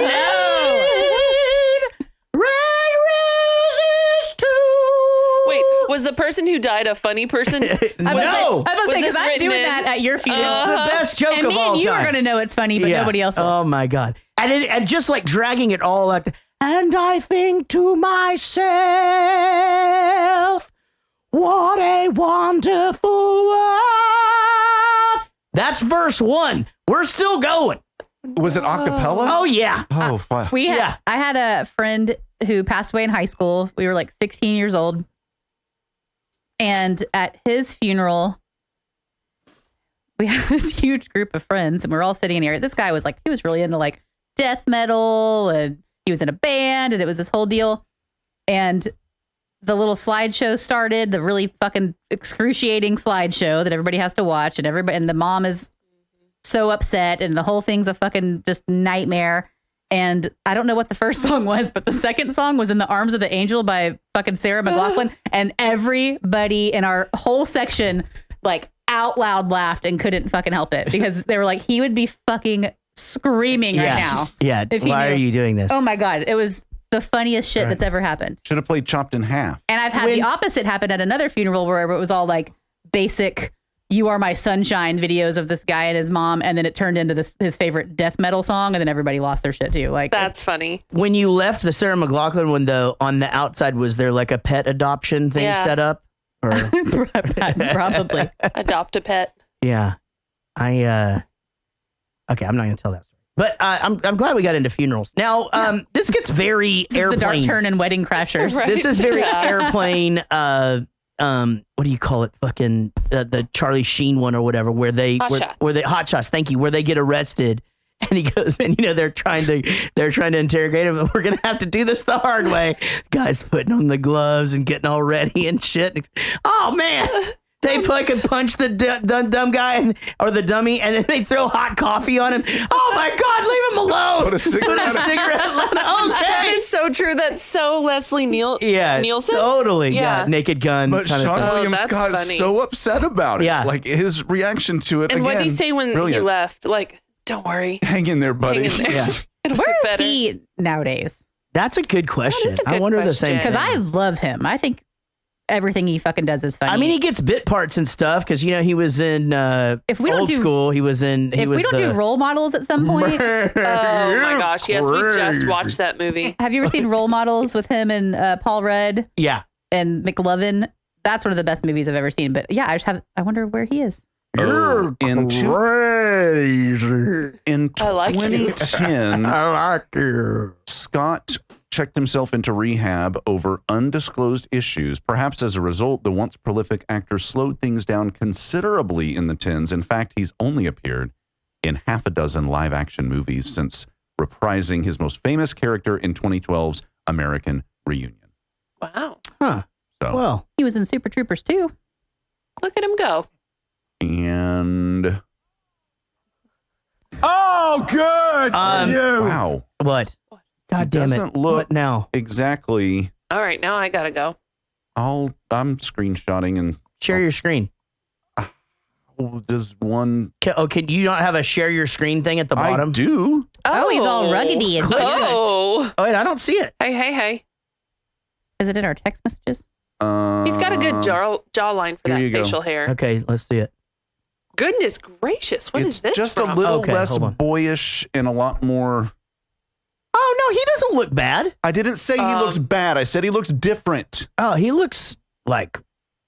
no. Red roses too. Wait, was the person who died a funny person? I was saying, because I'm doing that at your funeral. It's the best joke and of all you time. are going to know it's funny, but nobody else will. Oh my God. And just like dragging it all like, and I think to myself, what a wonderful world. That's verse 1. We're still going. Was it a cappella? Oh, yeah. Oh, fuck. I had a friend who passed away in high school. We were like 16 years old. And at his funeral, we had this huge group of friends, and we're all sitting in here. This guy was like, he was really into like death metal, and he was in a band, and it was this whole deal. And the little slideshow started, the really fucking excruciating slideshow that everybody has to watch, and the mom is so upset, and the whole thing's a fucking just nightmare. And I don't know what the first song was, but the second song was In the Arms of the Angel by fucking Sarah McLachlan. And everybody in our whole section like out loud laughed and couldn't fucking help it, because they were like, he would be fucking screaming right now. Yeah. if he Why knew. are you doing this? Oh my God. It was the funniest shit that's ever happened. Should have played Chopped in Half. And I've had the opposite happen at another funeral where it was all like basic You Are My Sunshine videos of this guy and his mom, and then it turned into his favorite death metal song, and then everybody lost their shit too. Like, that's funny. When you left the Sarah McLachlan one, though, on the outside, was there like a pet adoption thing set up? Or probably. Adopt a pet. Yeah. Okay, I'm not going to tell that story. But I'm glad we got into funerals. Now, this gets very this airplane. Is the dark turn in Wedding Crashers. Right. This is very airplane. What do you call it? Fucking the Charlie Sheen one or whatever, where they Hot Shots. Thank you. Where they get arrested, and he goes, and they're trying to interrogate him. And we're gonna have to do this the hard way. Guy's putting on the gloves and getting all ready and shit. Oh man. They fucking punch the dumb guy or the dummy, and then they throw hot coffee on him. Oh my God, leave him alone. Put a cigarette. Okay. That is so true. That's so Leslie Nielsen. Totally. Yeah. Naked Gun. But kind of Sean thing. Williams that's got funny. so upset about it. Yeah. Like his reaction to it. And what did he again, say when brilliant. he left? Like, don't worry. Hang in there, buddy. Hang in there. Yeah. It'll Where get is better. he nowadays? That's a good question. That is a I good wonder the same question. thing. Because I love him. I think everything he fucking does is funny. I mean, he gets bit parts and stuff because he was in if we don't Old do, School. He was in. If we don't do role models at some point, Oh my gosh! Yes, we just watched that movie. have you ever seen Role Models with him and Paul Rudd Yeah. and McLovin? That's one of the best movies I've ever seen. But yeah, I wonder where he is. You're crazy. In I like you. 2010, I like you. Scott checked himself into rehab over undisclosed issues. Perhaps as a result, the once prolific actor slowed things down considerably in the tens. In fact, he's only appeared in half a dozen live-action movies since reprising his most famous character in 2012's American Reunion. Wow. Huh. So, Well, He was in Super Troopers too. Look at him go. and Oh, good. wow, what? God damn it. doesn't look What now? exactly. All right, now I gotta go. I'm screenshotting and Share your screen. does one? Can you not have a share your screen thing at the bottom? I do. Oh, he's all ruggedy and cute. Oh, Oh, wait, I don't see it. hey. Is it in our text messages? He's got a good jawline for here that you go. facial hair. Okay, let's see it. Goodness gracious, what is It's this just from? a little Okay, less hold on. boyish and a lot more Oh, no, he doesn't look bad. I didn't say he looks bad. I said he looks different. Oh, he looks like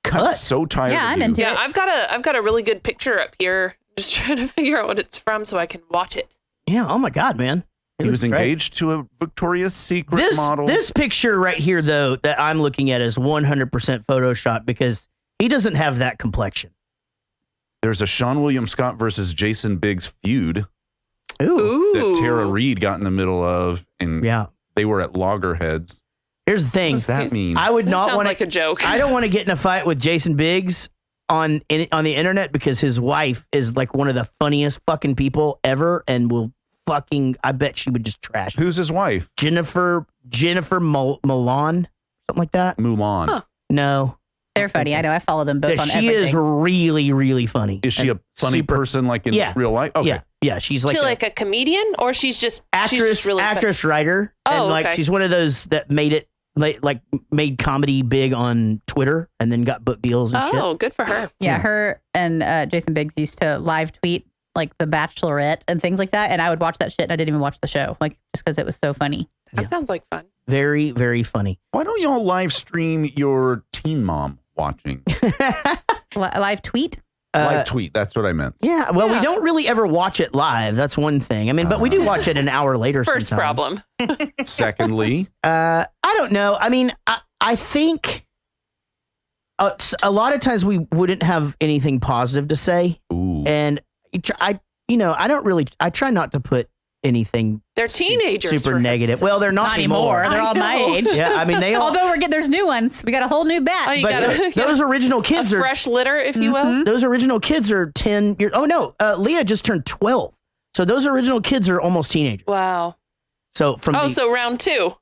cut. I'm so tired. Yeah, of I'm you. into Yeah, it. I've got a really good picture up here. Just trying to figure out what it's from so I can watch it. Yeah, oh my God, man. He was looks great. engaged to a Victoria's Secret model. This picture right here, though, that I'm looking at is 100% Photoshop because he doesn't have that complexion. There's a Sean William Scott versus Jason Biggs feud Ooh. that Tara Reid got in the middle of, and they were at loggerheads. Here's the thing. What does that mean? I would not sounds want like a joke. I don't want to get in a fight with Jason Biggs on the internet because his wife is like one of the funniest fucking people ever and will fucking, I bet she would just trash. Who's his wife? Jennifer Milan, something like that. Mulan. Huh. No. They're funny. I know. I follow them both Yeah, on she everything. is really, really funny. Is she a funny person like in real life? Okay. Yeah, she's like She like a comedian, or she's just actress, really actress, writer, and like okay. she's one of those that made it like made comedy big on Twitter and then got book deals and shit. Oh, good for her. Yeah, her and Jason Biggs used to live tweet like The Bachelorette and things like that, and I would watch that shit, and I didn't even watch the show, like just because it was so funny. That sounds like fun. Very, very funny. Why don't y'all live stream your teen mom watching? Live tweet? Live tweet. That's what I meant. Yeah, well, we don't really ever watch it live. That's one thing. I mean, but we do watch it an hour later. First sometimes. problem. Secondly, I don't know. I mean, I think a lot of times we wouldn't have anything positive to say, and I try not to put anything. They're teenagers. Super negative. Well, they're not anymore. They're all my age. Yeah, I mean, they all. Although there's new ones. We got a whole new batch. But those original kids a are fresh litter, if you will. Those original kids are 10 years. Oh no, Leah just turned 12. So those original kids are almost teenagers. Wow. So from so round two.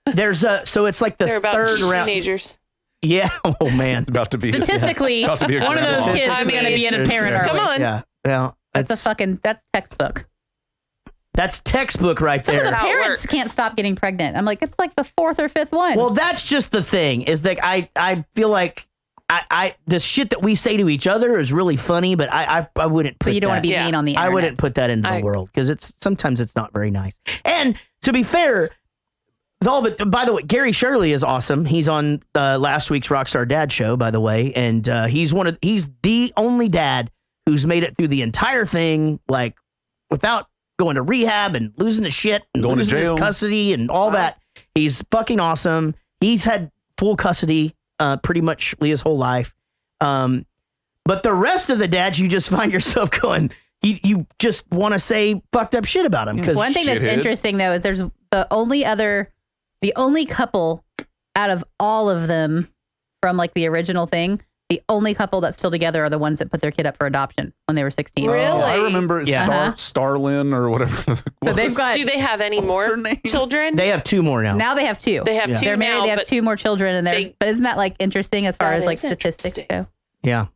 There's so it's like the They're about third to be round. teenagers. Yeah. Oh man. About to be Statistically, about to be a one of those grandma. kids is going to be in a parent early. Come on. Yeah. Well, That's textbook. That's textbook right Some of there. the parents can't stop getting pregnant. I'm like, it's like the fourth or fifth one. Well, that's just the thing is that I feel like I the shit that we say to each other is really funny, but I wouldn't put But you don't that- want to be mean on the I internet. wouldn't put that into the world because sometimes it's not very nice. And to be fair, by the way, Gary Shirley is awesome. He's on last week's Rockstar Dad show, by the way, and he's the only dad who's made it through the entire thing, like without going to rehab and losing his shit and Going to losing jail. his custody and all that. He's fucking awesome. He's had full custody pretty much Leah's whole life. But the rest of the dads, you just find yourself going, you just want to say fucked up shit about him. Because one thing that's interesting though is there's the only couple out of all of them from like the original thing. The only couple that's still together are the ones that put their kid up for adoption when they were 16. Really? I remember Yeah. Starlin or whatever. So they've got. Do they have any more children? They have two more now. Now they have two. They have two They're married. now, They have but two more children, and but isn't that like interesting as far That as like is statistics go? Yeah.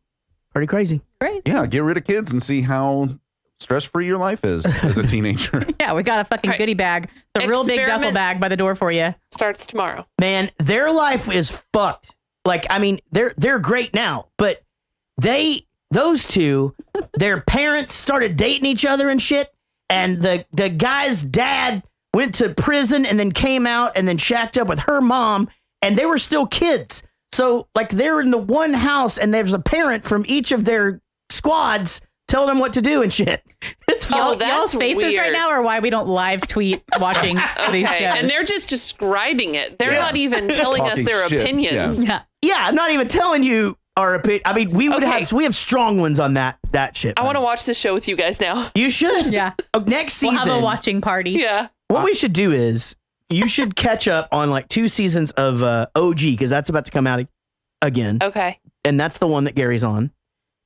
Pretty crazy. Crazy. Yeah, get rid of kids and see how stress-free your life is as a teenager. Yeah, we got a fucking goodie bag. It's a real big duffel Experiment. bag by the door for you. Starts tomorrow. Man, their life is fucked. Like, I mean, they're great now, but those two, their parents started dating each other and shit. And the guy's dad went to prison and then came out and then shacked up with her mom, and they were still kids. So like they're in the one house and there's a parent from each of their squads telling them what to do and shit. It's Y'all's faces right now are why we don't live tweet watching these shows. And they're just describing it. They're not even telling us Talking their shit, opinions. Yeah, I'm not even telling you our opinion. I mean, we have strong ones on that shit. I want to watch this show with you guys now. You should. Yeah. Next We'll season, have a watching party. Yeah. what we should do is you should catch up on like 2 seasons of OG because that's about to come out again, Okay. and that's the one that Gary's on,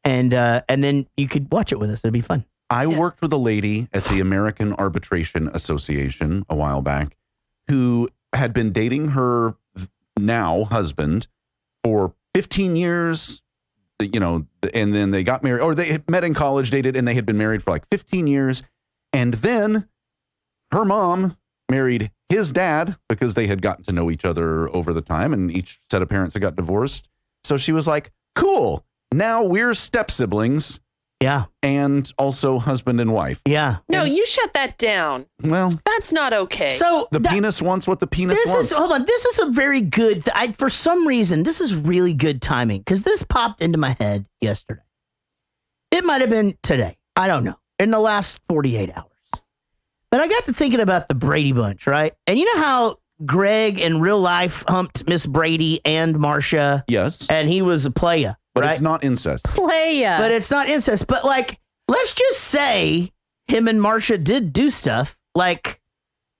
and then you could watch it with us. It'd be fun. I worked with a lady at the American Arbitration Association a while back who had been dating her now husband for 15 years, you know, and then they got married, or they had met in college, dated, and they had been married for like 15 years. And then her mom married his dad because they had gotten to know each other over the time, and each set of parents had got divorced. So she was like, cool, now we're step siblings. Yeah. And also husband and wife. Yeah. No, you shut that down. Well, that's not okay. So the penis wants what the penis wants. Hold on. This is a very good, for some reason, this is really good timing because this popped into my head yesterday. It might have been today. I don't know. In the last 48 hours. But I got to thinking about the Brady Bunch, right? And you know how Greg in real life humped Miss Brady and Marcia? Yes. And he was a playa. But right? it's not incest. Playa. But it's not incest. But like, let's just say him and Marcia did do stuff. Like,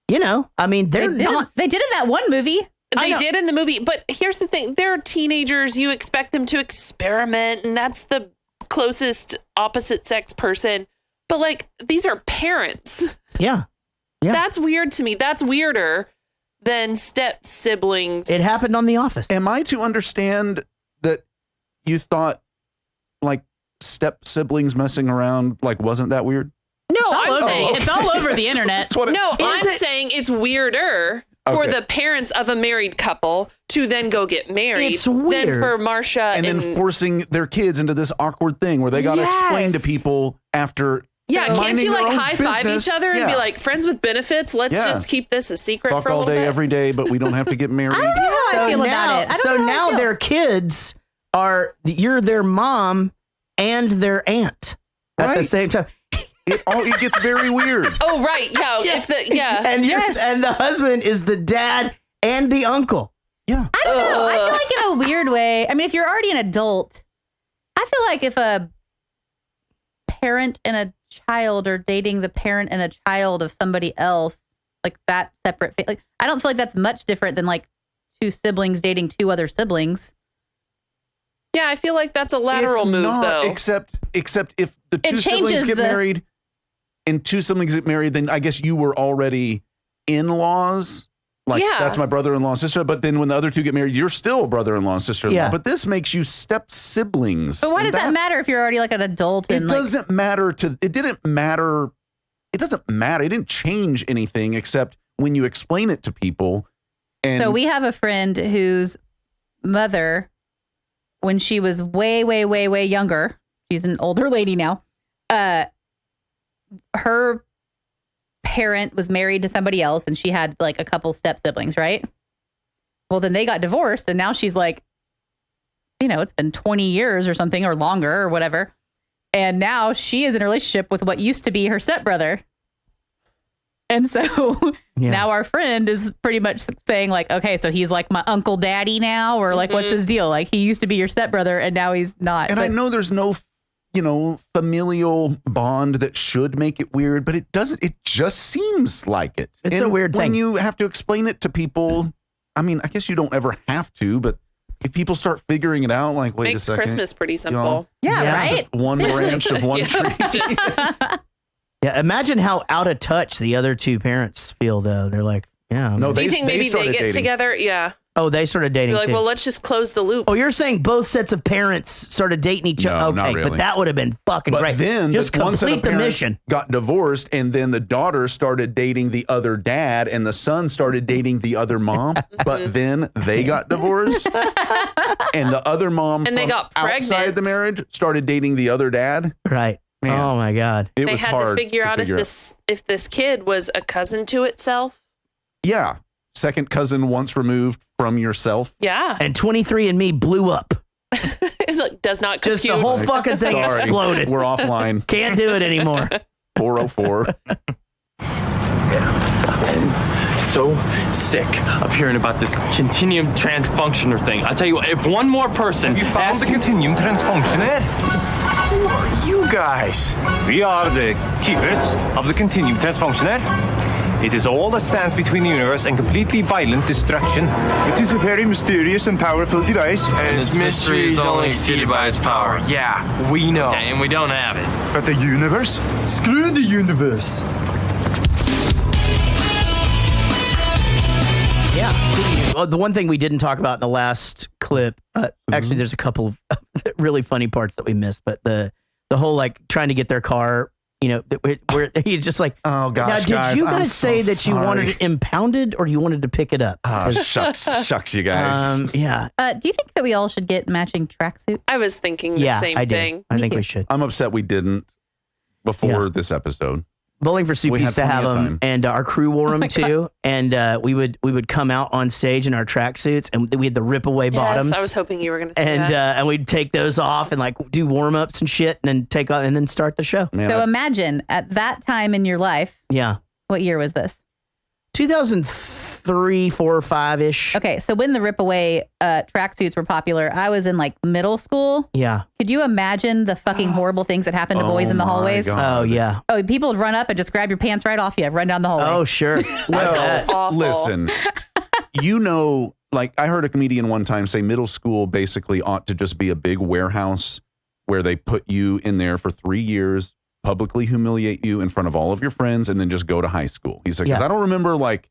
you know, I mean, they're not. They did in that one movie. They did in the movie. But here's the thing. They're teenagers. You expect them to experiment. And that's the closest opposite sex person. But like, these are parents. Yeah. Yeah. That's weird to me. That's weirder than step siblings. It happened on The Office. Am I to understand that you thought like step siblings messing around like wasn't that weird? No, I'm saying it's all over the internet. I'm saying it's weirder for the parents of a married couple to then go get married It's weird. than for Marcia And then forcing their kids into this awkward thing where they got to explain to people after. Yeah, can't minding you their like own high five business. each other and be Yeah. like friends with benefits? Let's Yeah. just keep this a secret Fuck for a all little day, bit. every day, but we don't have to get married. I don't know how I feel now, about it. I don't know how I feel. their kids you're their mom and their aunt at the same time. It gets very weird. Oh right, yeah. If the and and the husband is the dad and the uncle. Yeah. I don't know. I feel like in a weird way. I mean, if you're already an adult, I feel like if a parent and a child are dating the parent and a child of somebody else, like that separate, like I don't feel like that's much different than like two siblings dating two other siblings. Yeah, I feel like that's a lateral It's move not, though. Except if the It two siblings changes get the- married and two siblings get married, then I guess you were already in-laws. Like, Yeah. that's my brother-in-law and sister. But then when the other two get married, you're still brother-in-law and sister-in-law. Yeah. But this makes you step siblings. But why And does that matter if you're already like an adult? It And like, doesn't matter to, it didn't matter. It doesn't matter. It didn't change anything except when you explain it to people. And so we have a friend whose mother, when she was way, way, way, way younger, she's an older lady now. Her parent was married to somebody else and she had like a couple step siblings, right? Well, then they got divorced and now she's like, you know, it's been 20 years or something or longer or whatever. And now she is in a relationship with what used to be her stepbrother. And so now our friend is pretty much saying like, okay, so he's like my uncle daddy now, or like, what's his deal? Like he used to be your stepbrother and now he's not. And I know there's no, familial bond that should make it weird, but it doesn't. It just seems like it. It's a weird when thing. you have to explain it to people, I mean, I guess you don't ever have to, but if people start figuring it out, like, wait Makes a second. Christmas pretty you simple. know, Yeah, right? One branch of one tree. Yeah, imagine how out of touch the other two parents feel, though. They're like, yeah. No, Do you think maybe they started get dating. together? Yeah. Oh, they started dating You're like, too. well, let's just close the loop. Oh, you're saying both sets of parents started dating each other? No, Okay, not really. but that would have been fucking But great. then Just the one set of complete the parents mission. got divorced, and then the daughter started dating the other dad, and the son started dating the other mom. But then they got divorced, and the other mom And they from got outside pregnant. the marriage started dating the other dad. Right. Man. Oh my God. It They was had hard to figure out if this kid was a cousin to itself. Yeah, second cousin once removed from yourself. Yeah. And 23andMe blew up. It's like, does not compute. Just the whole fucking thing Sorry, exploded. we're offline. Can't do it anymore. 404. So sick of hearing about this continuum transfunctioner thing. I tell you what, if one more person You found the continuum transfunctioner? Who are you guys? We are the keepers of the continuum transfunctioner. It is all that stands between the universe and completely violent destruction. It is a very mysterious and powerful device. And its mystery is only exceeded by its power. Yeah, we know. Yeah, and we don't have it. But the universe? Screw the universe. Yeah. Well, the one thing we didn't talk about in the last clip, actually, there's a couple of really funny parts that we missed, but the whole like trying to get their car You know, where he's just like, oh gosh, now, did you I'm guys say so that you wanted it impounded or you wanted to pick it up? Oh, shucks, you guys. Yeah. Do you think that we all should get matching tracksuits? I was thinking the same I do. thing. I think too. we should. I'm upset we didn't before this episode. Bowling for Soup We used had to have plenty of them, time. and our crew wore them too. And we would come out on stage in our tracksuits, and we had the rip away bottoms. Yes, I was hoping you were going to say and that. and we'd take those off and like do warm ups and shit, and then take off and then start the show. Man, So imagine at that time in your life, Yeah, what year was this? 2003, 4, 5 ish. Okay, so when the rip away tracksuits were popular, I was in like middle school. Yeah. Could you imagine the fucking horrible things that happened to boys in the my hallways? God. Oh yeah. Oh, people would run up and just grab your pants right off you, run down the hallway. Oh sure. That's awful. Listen, like I heard a comedian one time say middle school basically ought to just be a big warehouse where they put you in there for 3 years, publicly humiliate you in front of all of your friends, and then just go to high school. He said, because I don't remember like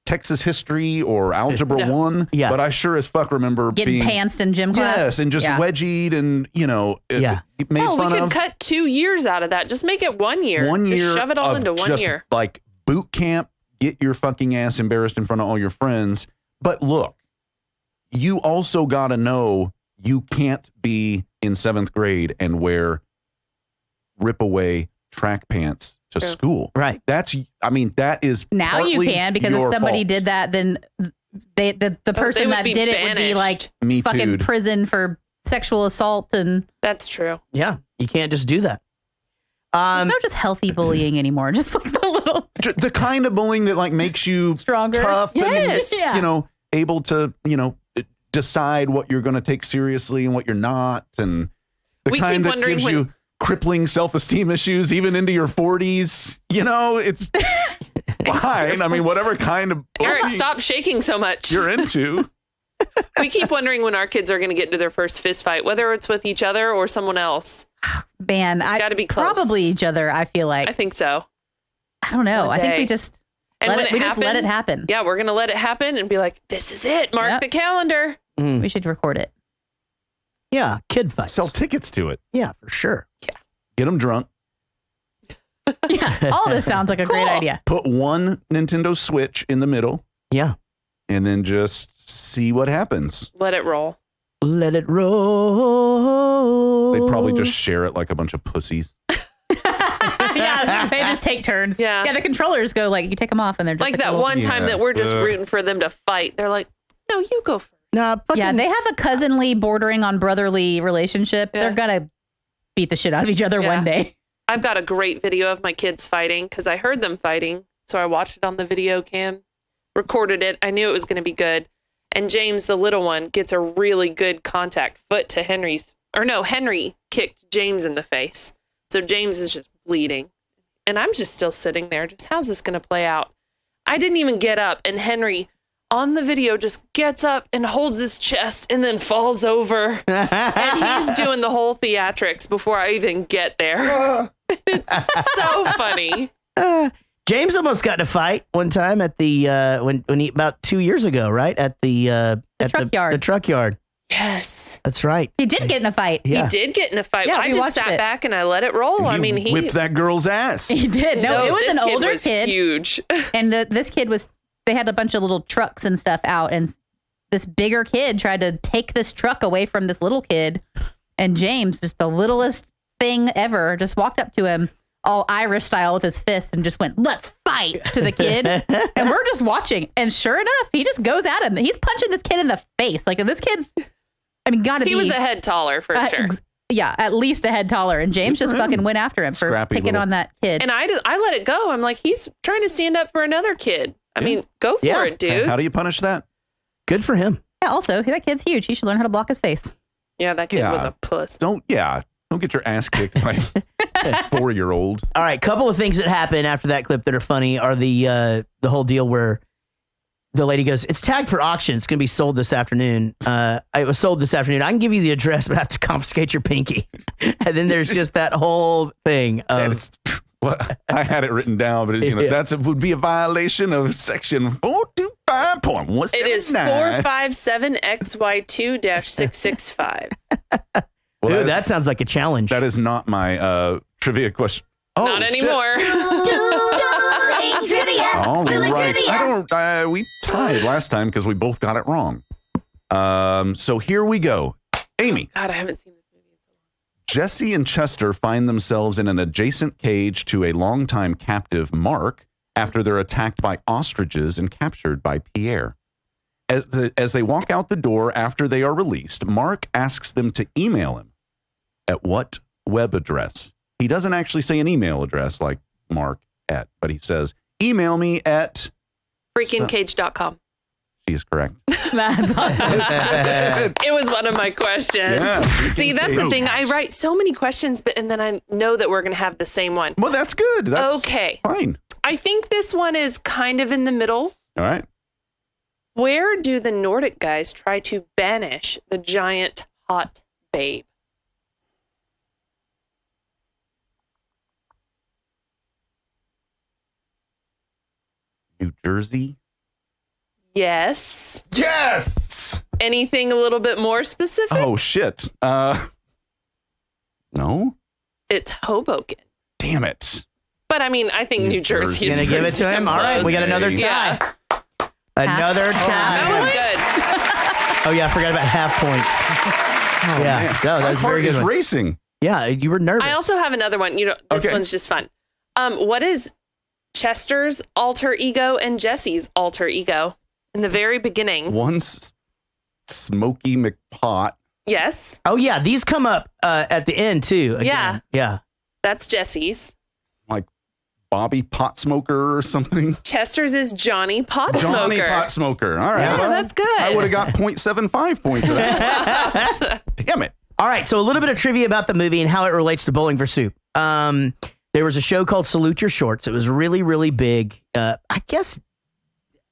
Texas history or algebra 1, but I sure as fuck remember getting being pantsed in gym class. Yes, and just wedgied and, made Hell, we fun could of. cut 2 years out of that. Just make it 1 year. 1 year. Just shove it all of into 1 just, year. Like boot camp, get your fucking ass embarrassed in front of all your friends. But look, you also got to know you can't be in 7th grade and wear rip away track pants to school. Right. That is Now you partly can, because if your somebody fault. did that, then the person would that be did it would be like Me fucking too'd. prison for sexual assault, and That's true. Yeah. You can't just do that. there's no just healthy bullying anymore. Just like the little The kind of bullying that like makes you stronger. tough Yes. and Yeah. able to decide what you're going to take seriously and what you're not, and the We kind keep that wondering gives when- you crippling self-esteem issues even into your 40s. It's fine. I mean, whatever kind of Eric, bullying stop shaking so much. you're into. We keep wondering when our kids are going to get into their first fist fight, whether it's with each other or someone else. Man, It's gotta be close. probably each other. I feel like I think so. I don't know. One I think day. we just And when just let it happen. Yeah, we're going to let it happen and be like, this is it. Mark Yep. the calendar. We should record it. Yeah. Kid fights. Sell tickets to it. Yeah, for sure. Get them drunk. Yeah, all this sounds like a great idea. Put one Nintendo Switch in the middle. Yeah. And then just see what happens. Let it roll. Let it roll. They probably just share it like a bunch of pussies. Yeah, they just take turns. Yeah. The controllers go like you take them off, and they're just Like that little- one time Yeah. that we're just Ugh. rooting for them to fight. They're like, no, you go first. Nah, Yeah, they have a cousinly, bordering on brotherly relationship. Yeah. They're gonna beat the shit out of each other Yeah. one day. I've got a great video of my kids fighting because I heard them fighting. So I watched it on the video cam, recorded it. I knew it was going to be good. And James, the little one, gets a really good contact foot to Henry kicked James in the face. So James is just bleeding. And I'm just still sitting there. Just how's this going to play out? I didn't even get up. And Henry on the video just gets up and holds his chest and then falls over. And he's doing the whole theatrics before I even get there. It's so funny. James almost got in a fight one time at the when he about 2 years ago, right? At the truck yard. The truck yard. Yes. That's right. He did get in a fight. Yeah. He did get in a fight. Yeah, I we just watched sat it. back and I let it roll. I mean, he whipped that girl's ass. He did. No, it was this an older was kid. huge. And this kid they had a bunch of little trucks and stuff out, and this bigger kid tried to take this truck away from this little kid, and James, just the littlest thing ever, just walked up to him all Irish style with his fist and just went, "Let's fight," to the kid. And we're just watching, and sure enough, he just goes at him. He's punching this kid in the face. Like, this kid's, gotta be. He was a head taller for sure. Yeah, at least a head taller, and James just fucking went after him for Scrappy picking little- on that kid. And I let it go. I'm like, he's trying to stand up for another kid. I mean, go for it, dude. How do you punish that? Good for him. Yeah, also, that kid's huge. He should learn how to block his face. Yeah, that kid Yeah. was a puss. Don't get your ass kicked by a 4-year-old. All right, couple of things that happen after that clip that are funny are the whole deal where the lady goes, "It's tagged for auction. It's going to be sold this afternoon. It was sold this afternoon. I can give you the address, but I have to confiscate your pinky." And then there's just that whole thing of I had it written down, but that would be a violation of section 425.179. It is 457XY2-665. Dude, that sounds like a challenge. That is not my trivia question. Not anymore. All right. We tied last time because we both got it wrong. So here we go. Amy. God, I haven't seen this movie in so long. Jesse and Chester find themselves in an adjacent cage to a longtime captive, Mark, after they're attacked by ostriches and captured by Pierre. As they walk out the door after they are released, Mark asks them to email him. At what web address? He doesn't actually say an email address like Mark at, but he says, email me at... freakingcage.com. She is correct. That's awesome. It was one of my questions. Yeah, See, that's the thing. I write so many questions, and then I know that we're going to have the same one. Well, that's good. That's okay. Fine. I think this one is kind of in the middle. All right. Where do the Nordic guys try to banish the giant hot babe? New Jersey? Yes. Yes! Anything a little bit more specific? Oh, shit. No? It's Hoboken. Damn it. But I mean, I think New Jersey is Gonna give it to him? All right, we got another tie. Yeah. Another tie. That was good. Oh, yeah, I forgot about half points. Yeah, Man. no, that's My very heart good. is One. racing. Yeah, you were nervous. I also have another one. This Okay. one's just fun. What is Chester's alter ego and Jesse's alter ego in the very beginning? One's Smokey McPot. Yes. Oh, yeah, these come up at the end, too. Again. Yeah. Yeah. That's Jesse's. Like Bobby Pot Smoker or something. Chester's is Johnny Pot Johnny Smoker. Pot Smoker. All right. Yeah, well, that's good. I would have got 0.75 points of that. Damn it. All right, so a little bit of trivia about the movie and how it relates to Bowling for Soup. There was a show called Salute Your Shorts. It was really, really big, I guess,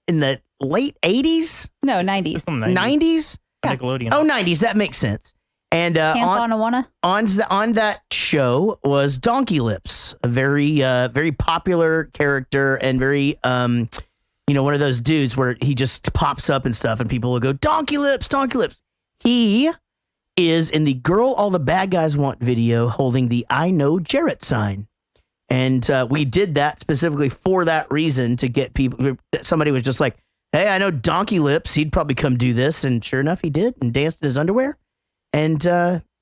in the late 80s? No, 90s. 90s? Nickelodeon. Oh, 90s. That makes sense. And on that show was Donkey Lips, a very very popular character and very one of those dudes where he just pops up and stuff and people will go, Donkey Lips, Donkey Lips. He is in the Girl All the Bad Guys Want video holding the I Know Jarrett sign. And we did that specifically for that reason, to get people. Somebody was just like, hey, I know Donkey Lips. He'd probably come do this. And sure enough, he did, and danced in his underwear. And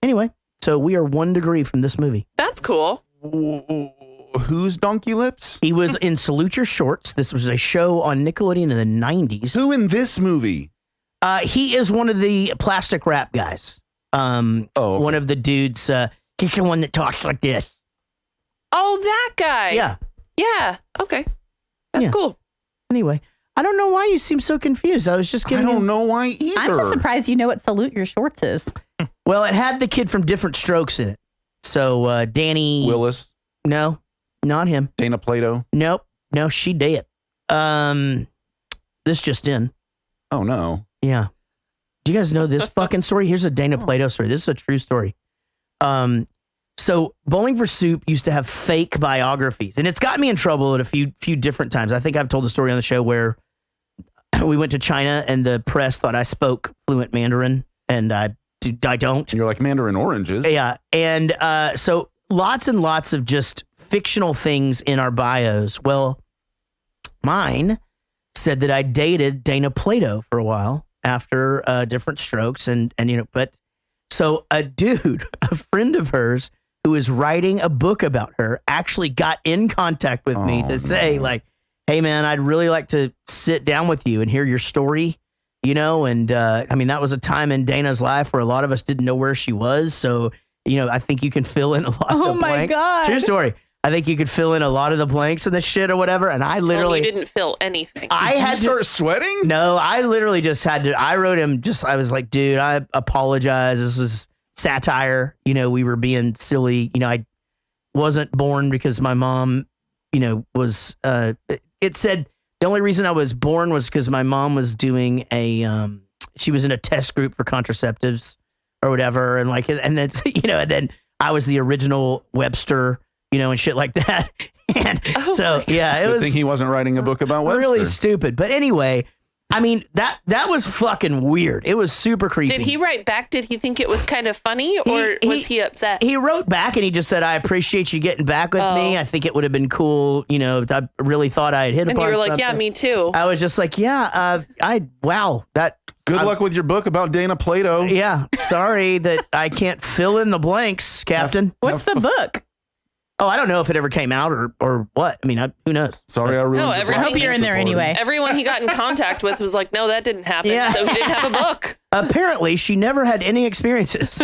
anyway, so we are 1 degree from this movie. That's cool. Who's Donkey Lips? He was in Salute Your Shorts. This was a show on Nickelodeon in the 90s. Who in this movie? He is one of the plastic wrap guys. Okay. One of the dudes. He's the one that talks like this. Oh, that guy. Yeah. Yeah. Okay. That's cool. Anyway, I don't know why you seem so confused. I was just giving I don't know why either. I'm just surprised you know what Salute Your Shorts is. Well, it had the kid from Different Strokes in it. So Danny Willis. No, not him. Dana Plato. Nope. No, she did. This just in. Oh no. Yeah. Do you guys know this fucking story? Here's a Dana Plato story. This is a true story. So Bowling for Soup used to have fake biographies, and it's gotten me in trouble at a few different times. I think I've told the story on the show where we went to China and the press thought I spoke fluent Mandarin, and I don't. You're like Mandarin oranges. Yeah. And so lots and lots of just fictional things in our bios. Well, mine said that I dated Dana Plato for a while after Different Strokes. And but so a dude, a friend of hers who is writing a book about her, actually got in contact with me to say like, hey man, I'd really like to sit down with you and hear your story. And I mean, that was a time in Dana's life where a lot of us didn't know where she was. So, I think you can fill in a lot of the blanks. Oh my God. True story. I think you could fill in a lot of the blanks in the shit or whatever. And I literally you didn't fill anything. Did you start sweating? No, I literally just had to. I wrote him I was like, dude, I apologize. This was satire. We were being silly. I wasn't born because my mom, was, it said, the only reason I was born was because my mom was doing she was in a test group for contraceptives or whatever. And and then, and then I was the original Webster, and shit like that. And so, yeah, it Good was. thing he wasn't writing a book about Webster. Really stupid. But anyway, I mean, that was fucking weird. It was super creepy. Did he write back? Did he think it was kind of funny, or was he upset? He wrote back and he just said, "I appreciate you getting back with me. I think it would have been cool. You know, I really thought I had hit upon And you were like, something." "Yeah, me too." I was just like, wow, that. Good luck with your book about Dana Plato. Yeah, sorry that I can't fill in the blanks, Captain. What's the book? Oh, I don't know if it ever came out or what. I mean, who knows? Sorry, I ruined No, it. I hope you're in there anyway. Everyone he got in contact with was like, "No, that didn't happen." Yeah. So he didn't have a book. Apparently, she never had any experiences.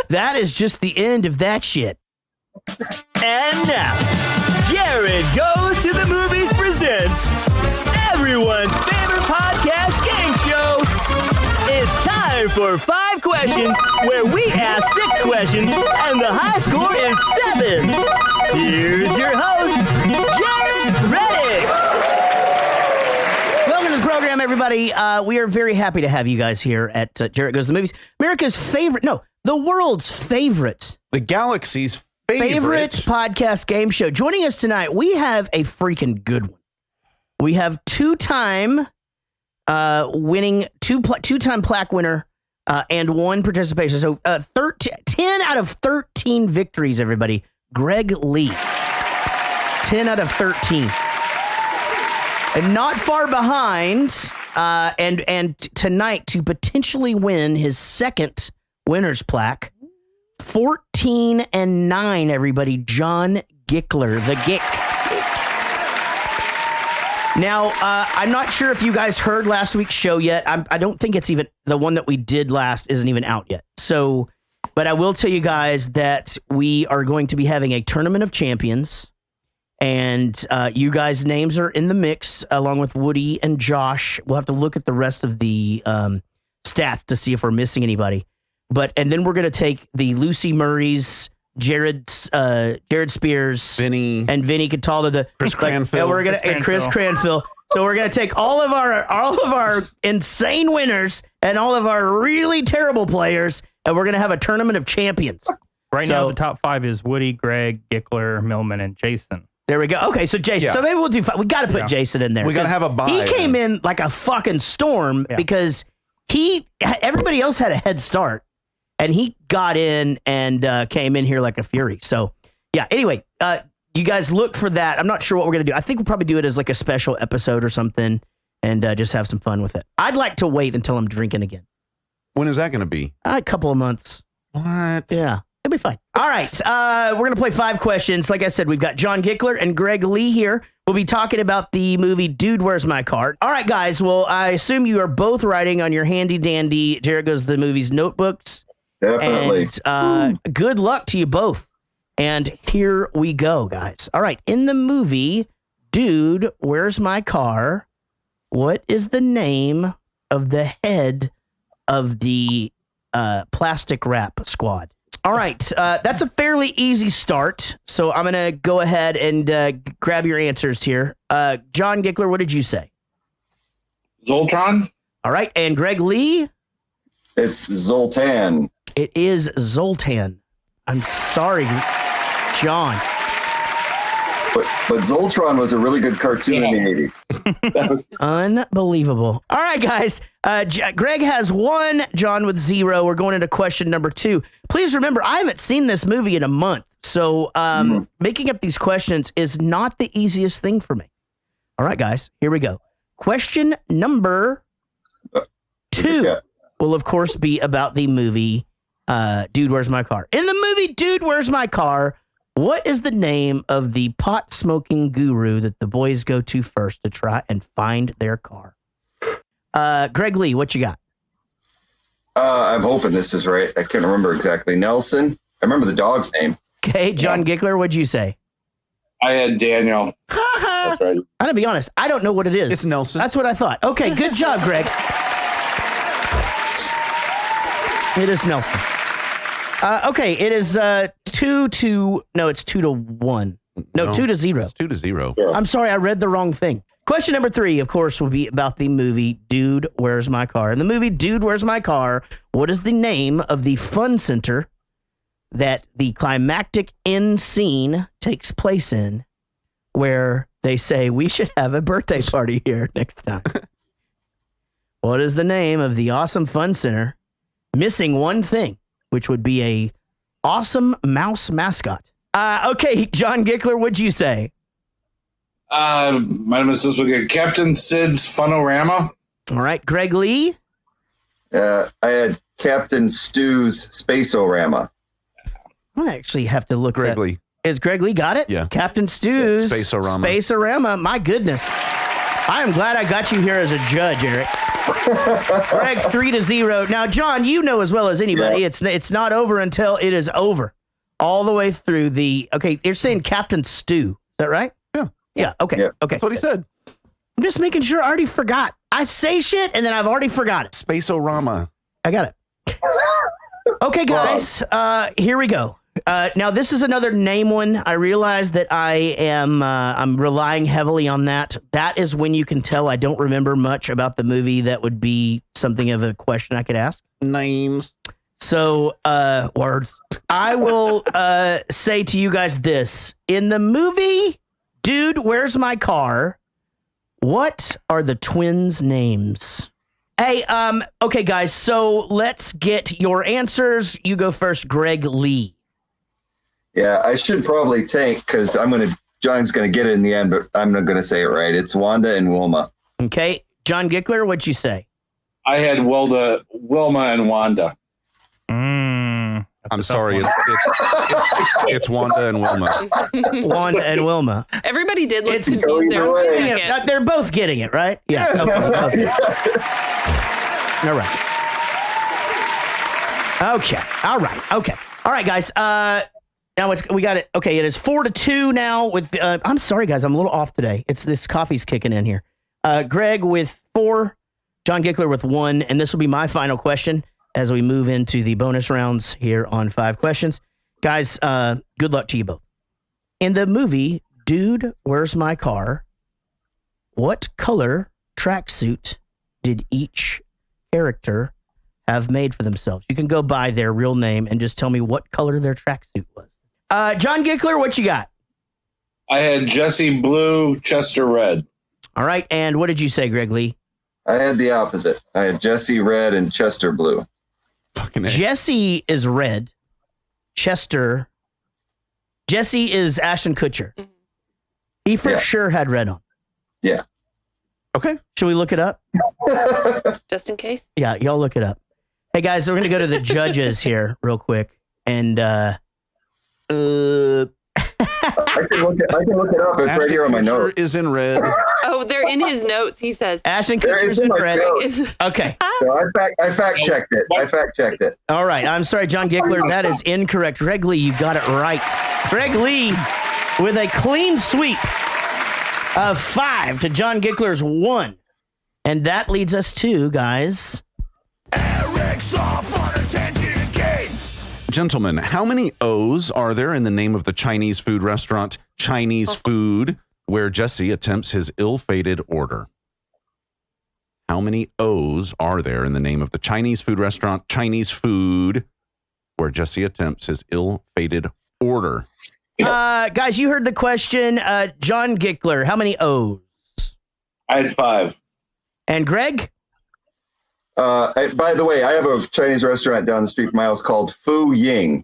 That is just the end of that shit. And now, Jared Goes to the Movies presents everyone's favorite podcast game show. It's time for 5 questions, where we ask 6 questions, and the high score is 7. Here's your host, Jared Reddick. Welcome to the program, everybody. We are very happy to have you guys here at Jared Goes to the Movies. America's favorite, no, the world's favorite. The galaxy's Favorite podcast game show. Joining us tonight, we have a freaking good one. We have two-time winning, two-time plaque winner, and 1 participation. So 10 out of 13 victories, everybody. Greg Lee. 10 out of 13. And not far behind, and tonight to potentially win his 2nd winner's plaque. 14-9, everybody. John Gickler, the Gick. Now, I'm not sure if you guys heard last week's show yet. I don't think it's even the one that we did last isn't even out yet. So, but I will tell you guys that we are going to be having a tournament of champions, and you guys' names are in the mix along with Woody and Josh. We'll have to look at the rest of the stats to see if we're missing anybody. And then we're going to take the Lucy Murrays, Jared Spears, Vinny Catala, the Chris Cranfield, Chris Cranfield. So we're going to take all of our insane winners and all of our really terrible players, and we're going to have a tournament of champions. Right now, the top 5 is Woody, Greg, Gickler, Millman, and Jason. There we go. Okay, so Jason. Yeah. So maybe we'll do. We got to put Jason in there. We got to have a bye. He came in like a fucking storm because everybody else had a head start. And he got in and came in here like a fury. So, yeah. Anyway, you guys look for that. I'm not sure what we're going to do. I think we'll probably do it as like a special episode or something and just have some fun with it. I'd like to wait until I'm drinking again. When is that going to be? A couple of months. What? Yeah. It'll be fine. All right. We're going to play 5 questions. Like I said, we've got John Gickler and Greg Lee here. We'll be talking about the movie Dude, Where's My Car? All right, guys. Well, I assume you are both writing on your handy dandy Jared Goes to the Movies notebooks. Definitely. And good luck to you both. And here we go, guys. All right. In the movie, Dude, Where's My Car? What is the name of the head of the plastic wrap squad? All right. That's a fairly easy start. So I'm going to go ahead and grab your answers here. John Gickler, what did you say? Zoltron? All right. And Greg Lee? It's Zoltan. It is Zoltan. I'm sorry, John. But Zoltron was a really good cartoon in the 80s. That was unbelievable. All right, guys. Greg has 1, John with 0. We're going into question number 2. Please remember, I haven't seen this movie in a month. So making up these questions is not the easiest thing for me. All right, guys, here we go. Question number 2 will, of course, be about the movie Dude, Where's My Car? In the movie Dude, Where's My Car? What is the name of the pot-smoking guru that the boys go to first to try and find their car? Greg Lee, what you got? I'm hoping this is right. I can't remember exactly. Nelson? I remember the dog's name. Okay, John Gickler, what'd you say? I had Daniel. That's right. I'm going to be honest. I don't know what it is. It's Nelson. That's what I thought. Okay, good job, Greg. It is Nelson. Okay, it is 2 to 1. No, 2-0. It's 2-0. Sure. I'm sorry, I read the wrong thing. Question number 3, of course, will be about the movie Dude, Where's My Car? In the movie Dude, Where's My Car? What is the name of the fun center that the climactic end scene takes place in, where they say we should have a birthday party here next time? What is the name of the Awesome Fun Center missing one thing, which would be a awesome mouse mascot? Okay, John Gickler, what'd you say? My name is Captain Sid's Funorama. All right, Greg Lee? I had Captain Stu's Space-O-Rama. I actually have to look Greg at Lee. Is Greg Lee got it? Yeah. Captain Stu's Space-O-Rama. Space-O-Rama. My goodness. I am glad I got you here as a judge, Eric. Greg, 3-0. Now, John, you know as well as anybody, it's not over until it is over. All the way through the... Okay, you're saying Captain Stu. Is that right? Yeah. Yeah, okay. Yeah. Okay. That's what he said. I'm just making sure I already forgot. I say shit, and then I've already forgot it. Space-O-Rama. I got it. Okay, guys, here we go. Now, this is another name one. I realize that I'm relying heavily on that. That is when you can tell I don't remember much about the movie. That would be something of a question I could ask. Names. So, words. I will say to you guys this. In the movie, Dude, Where's My Car? What are the twins' names? Hey, okay, guys, so let's get your answers. You go first, Greg Lee. Yeah, I should probably tank because John's going to get it in the end, but I'm not going to say it right. It's Wanda and Wilma. Okay. John Gickler, what'd you say? I had Wilma and Wanda. I'm sorry. It's Wanda and Wilma. Wanda and Wilma. Everybody did look confused there. They're both getting it, right? Yeah. Okay. All right. Okay. All right. Okay. All right, guys. Now we got it. Okay, it is 4-2 now. With I'm sorry, guys. I'm a little off today. It's this coffee's kicking in here. Greg with 4, John Gickler with 1, and this will be my final question as we move into the bonus rounds here on 5 questions. Guys, good luck to you both. In the movie, Dude, Where's My Car? What color tracksuit did each character have made for themselves? You can go by their real name and just tell me what color their tracksuit was. John Gickler, what you got? I had Jesse blue, Chester red. All right, and what did you say, Greg Lee? I had the opposite. I had Jesse red and Chester blue. Fucking Jesse is red. Jesse is Ashton Kutcher. He for sure had red on. Yeah. Okay. Should we look it up? Just in case? Yeah, y'all look it up. Hey, guys, we're going to go to the judges here real quick. And I can look it up. It's right here on my notes. Is in red. Oh, they're in his notes, he says. Ashton Kutcher's in red. Okay. So I fact checked it. All right. I'm sorry, John Gickler. That is incorrect. Greg Lee, you got it right. Greg Lee with a clean sweep of 5 to John Gickler's 1. And that leads us to, guys, Eric's off on attention game. Gentlemen, how many O's are there in the name of the Chinese food restaurant Chinese Food, where Jesse attempts his ill-fated order? How many O's are there in the name of the Chinese food restaurant Chinese Food, where Jesse attempts his ill-fated order? Guys, you heard the question. John Gickler, how many O's? I had 5. And Greg? By the way, I have a Chinese restaurant down the street from my house called Fu Ying.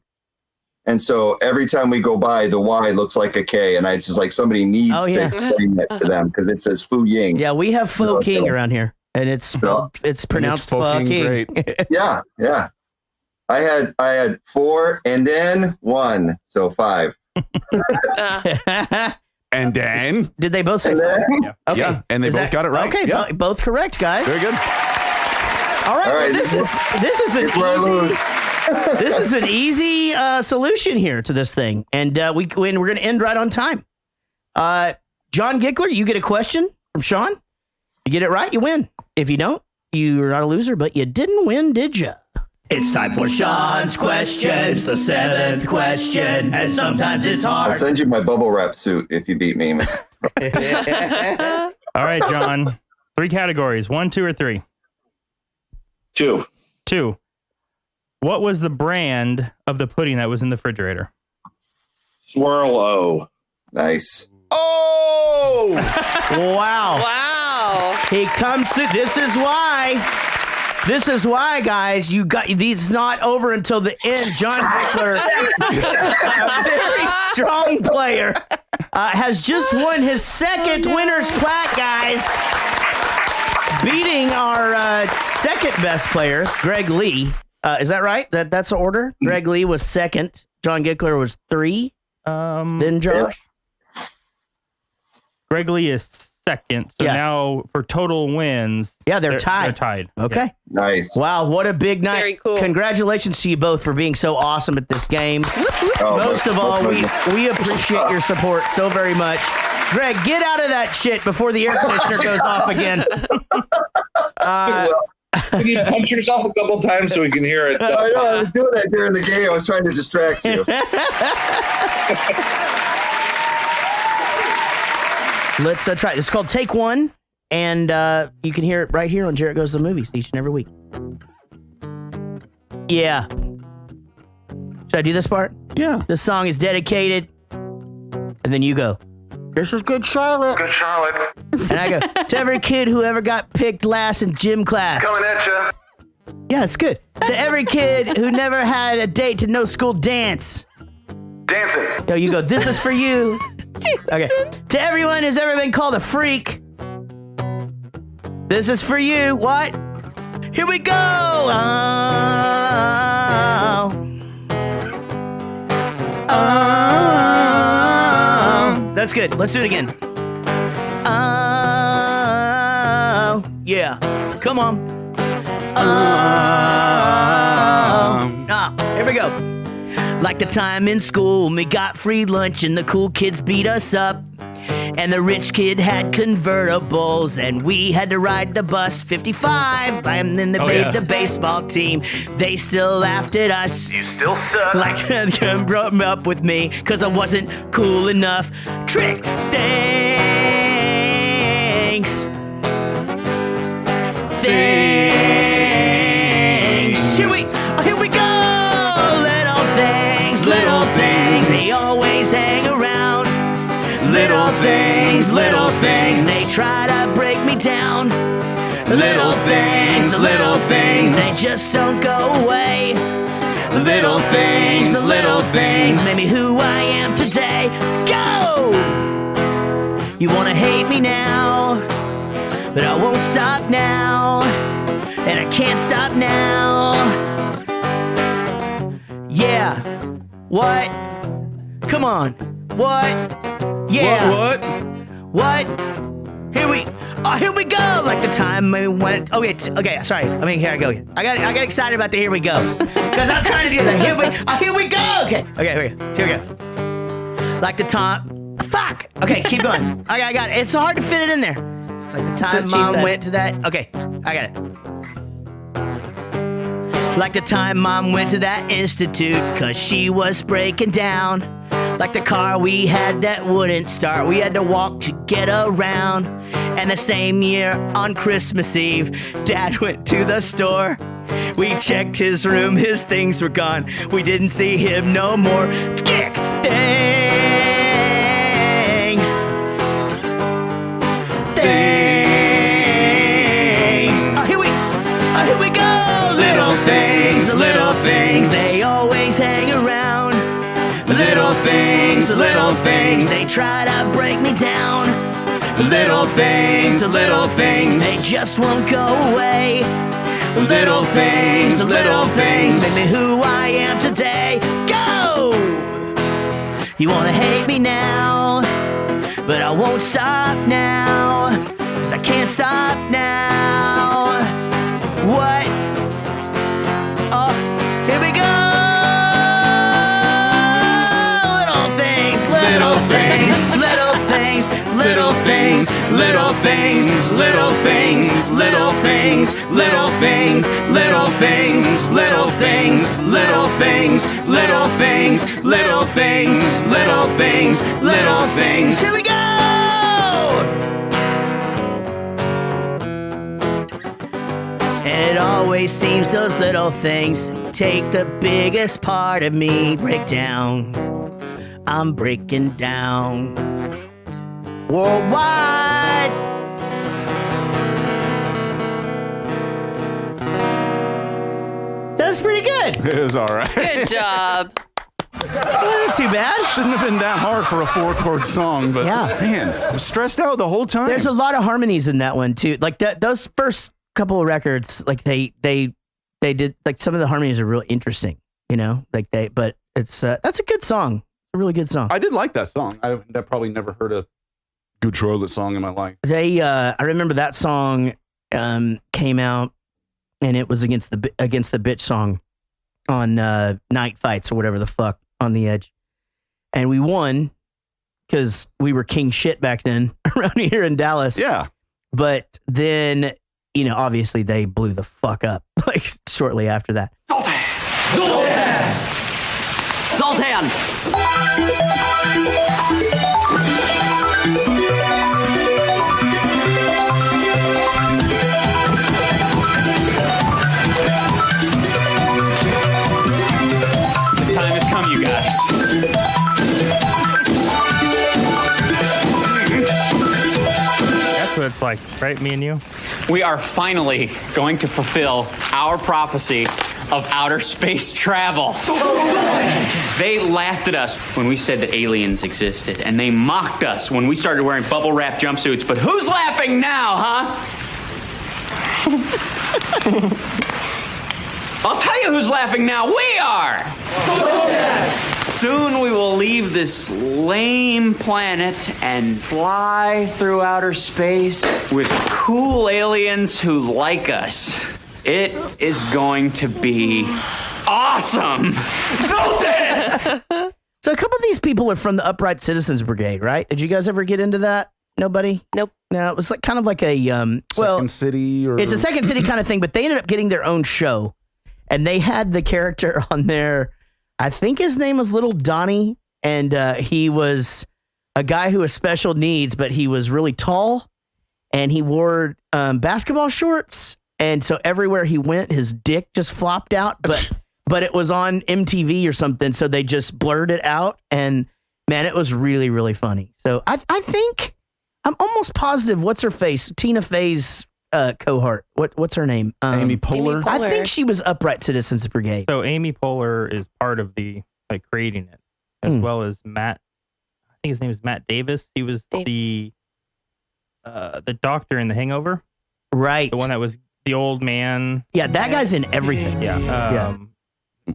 And so every time we go by, the Y looks like a K. And it's just like somebody needs to explain that to them because it says Fu Ying. Yeah, we have Fu King around here. And it's pronounced fucking great. Yeah. I had 4 and then 1. So 5. And then? Did they both say 5? Yeah. Okay. Yeah, and they both got it right. Okay, yeah. Both correct, guys. Very good. All right, well, this is an easy solution here to this thing, and we're going to end right on time. John Gickler, you get a question from Sean. You get it right, you win. If you don't, you're not a loser, but you didn't win, did you? It's time for Sean's questions, the 7th question, and sometimes it's hard. I'll send you my bubble wrap suit if you beat me. All right, John. 3 categories, 1, 2, or 3? 2. 2. What was the brand of the pudding that was in the refrigerator? Swirl O. Nice. Oh! Wow. Wow. Wow. He comes through. This is why. This is why, guys. You got these. Not over until the end. John Gickler, a very strong player, has just won his second winner's plaque, guys. Beating our second best player, Greg Lee. Is that right? That's the order? Greg Lee was second. John Gickler was 3. Then Josh? Greg Lee is second. So now for total wins. Yeah, they're tied. They're tied. Okay. Yeah. Nice. Wow, what a big night. Very cool. Congratulations to you both for being so awesome at this game. Most of all, we appreciate your support so very much. Greg, get out of that shit before the air conditioner goes off again. You punch yourself a couple times so we can hear it. I know, I was doing that during the game. I was trying to distract you. Let's try it. It's called Take One, and you can hear it right here on Jarrett Goes to the Movies each and every week. Yeah. Should I do this part? Yeah. This song is dedicated, and then you go, "This is Good Charlotte." Good Charlotte. And I go, "To every kid who ever got picked last in gym class." Coming at you. Yeah, it's good. "To every kid who never had a date to no school dance." Dancing. Yo, you go, "This is for you." Okay. "To everyone who's ever been called a freak." This is for you. What? Here we go. Oh. That's good. Let's do it again. Oh. Yeah. Come on. Here we go. Like the time in school when we got free lunch and the cool kids beat us up. And the rich kid had convertibles and we had to ride the bus 55. And then they made the baseball team. They still laughed at us. You still suck. Like they brought me up with me because I wasn't cool enough. Trick. Thanks. Here we go. Little things, they always hang around. Little things, they try to break me down. Little things, they just don't go away. Little things, made me who I am today. Go! You wanna hate me now, but I won't stop now. And I can't stop now. Yeah. What? Come on. What? Yeah. What? Here we go. Like the time we went. Okay. Sorry. Here I go. I got excited about the here we go because I'm trying to do that. Here we go. Okay. Here we go. Like the time. Fuck. Okay. Keep going. I got it. It's so hard to fit it in there. Like the time Mom went to that. Okay. I got it. Like the time Mom went to that institute, cause she was breaking down. Like the car we had that wouldn't start, we had to walk to get around. And the same year on Christmas Eve, Dad went to the store. We checked his room, his things were gone. We didn't see him no more. Gick, thanks. Here we go. Little things, they always hang around. Little things, they try to break me down. Little things, they just won't go away. Little things, make me who I am today. Go! You wanna hate me now, but I won't stop now, cause I can't stop now. What? Oh, here we go. Little things, little things, little things, little things, little things, little things, little things, little things, little things, little things, little things, little things, little things, little things, little things. Here we go. And it always seems those little things take the biggest part of me. Break down. I'm breaking down. Worldwide. That's pretty good. It was all right. Good job. Not too bad. Shouldn't have been that hard for a 4-chord song, but man, I was stressed out the whole time. There's a lot of harmonies in that one too. Like those first couple of records, like they did, like some of the harmonies are really interesting, you know, but it's that's a good song. A really good song. I did like that song. I've probably never heard a good Charlotte song in my life. I remember that song came out, and it was against the bitch song on Night Fights or whatever the fuck on the Edge, and we won because we were king shit back then around here in Dallas. Yeah, but then obviously they blew the fuck up like shortly after that. Zoltan! The time has come, you guys. That's what it's like, right? Me and you? We are finally going to fulfill our prophecy of outer space travel. They laughed at us when we said that aliens existed, and they mocked us when we started wearing bubble wrap jumpsuits. But who's laughing now, huh? I'll tell you who's laughing now. We are! Soon we will leave this lame planet and fly through outer space with cool aliens who like us. It is going to be awesome! Zoltan! So a couple of these people are from the Upright Citizens Brigade, right? Did you guys ever get into that? Nobody? Nope. No, it was like kind of like a Second City, or it's a Second City kind of thing, but they ended up getting their own show, and they had the character on there. I think his name was Little Donnie, and he was a guy who has special needs, but he was really tall, and he wore basketball shorts, and so everywhere he went, his dick just flopped out, but it was on MTV or something, so they just blurred it out, and man, it was really, really funny. So I think, I'm almost positive, what's her face? Tina Fey's cohort. What's her name? Amy Poehler. I think she was Upright Citizens Brigade. So Amy Poehler is part of the creating it, as well as Matt. I think his name is Matt Davis. He was the doctor in The Hangover, right? The one that was the old man. Yeah, that guy's in everything. Yeah.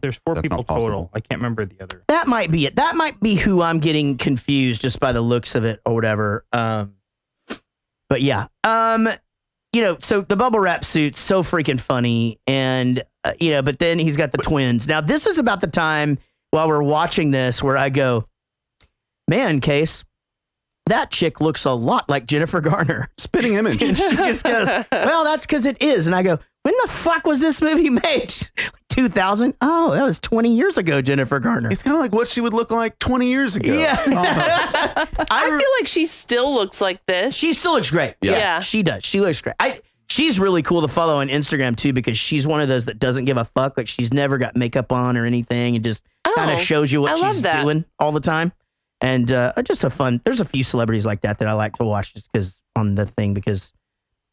There's 4 people total. I can't remember the other. That might be it. That might be who I'm getting confused just by the looks of it or whatever. But yeah. So the bubble wrap suit's so freaking funny, and but then he's got the twins. Now this is about the time while we're watching this where I go, man, Case, that chick looks a lot like Jennifer Garner. Spitting image. And she just goes, well, that's because it is. And I go, when the fuck was this movie made? 2000? Oh, that was 20 years ago, Jennifer Garner. It's kind of like what she would look like 20 years ago. Yeah. I feel like she still looks like this. She still looks great. Yeah. She does. She looks great. She's really cool to follow on Instagram too, because she's one of those that doesn't give a fuck. Like, she's never got makeup on or anything, and just kind of shows you what she's doing all the time. And just there's a few celebrities like that I like to watch just because on the thing, because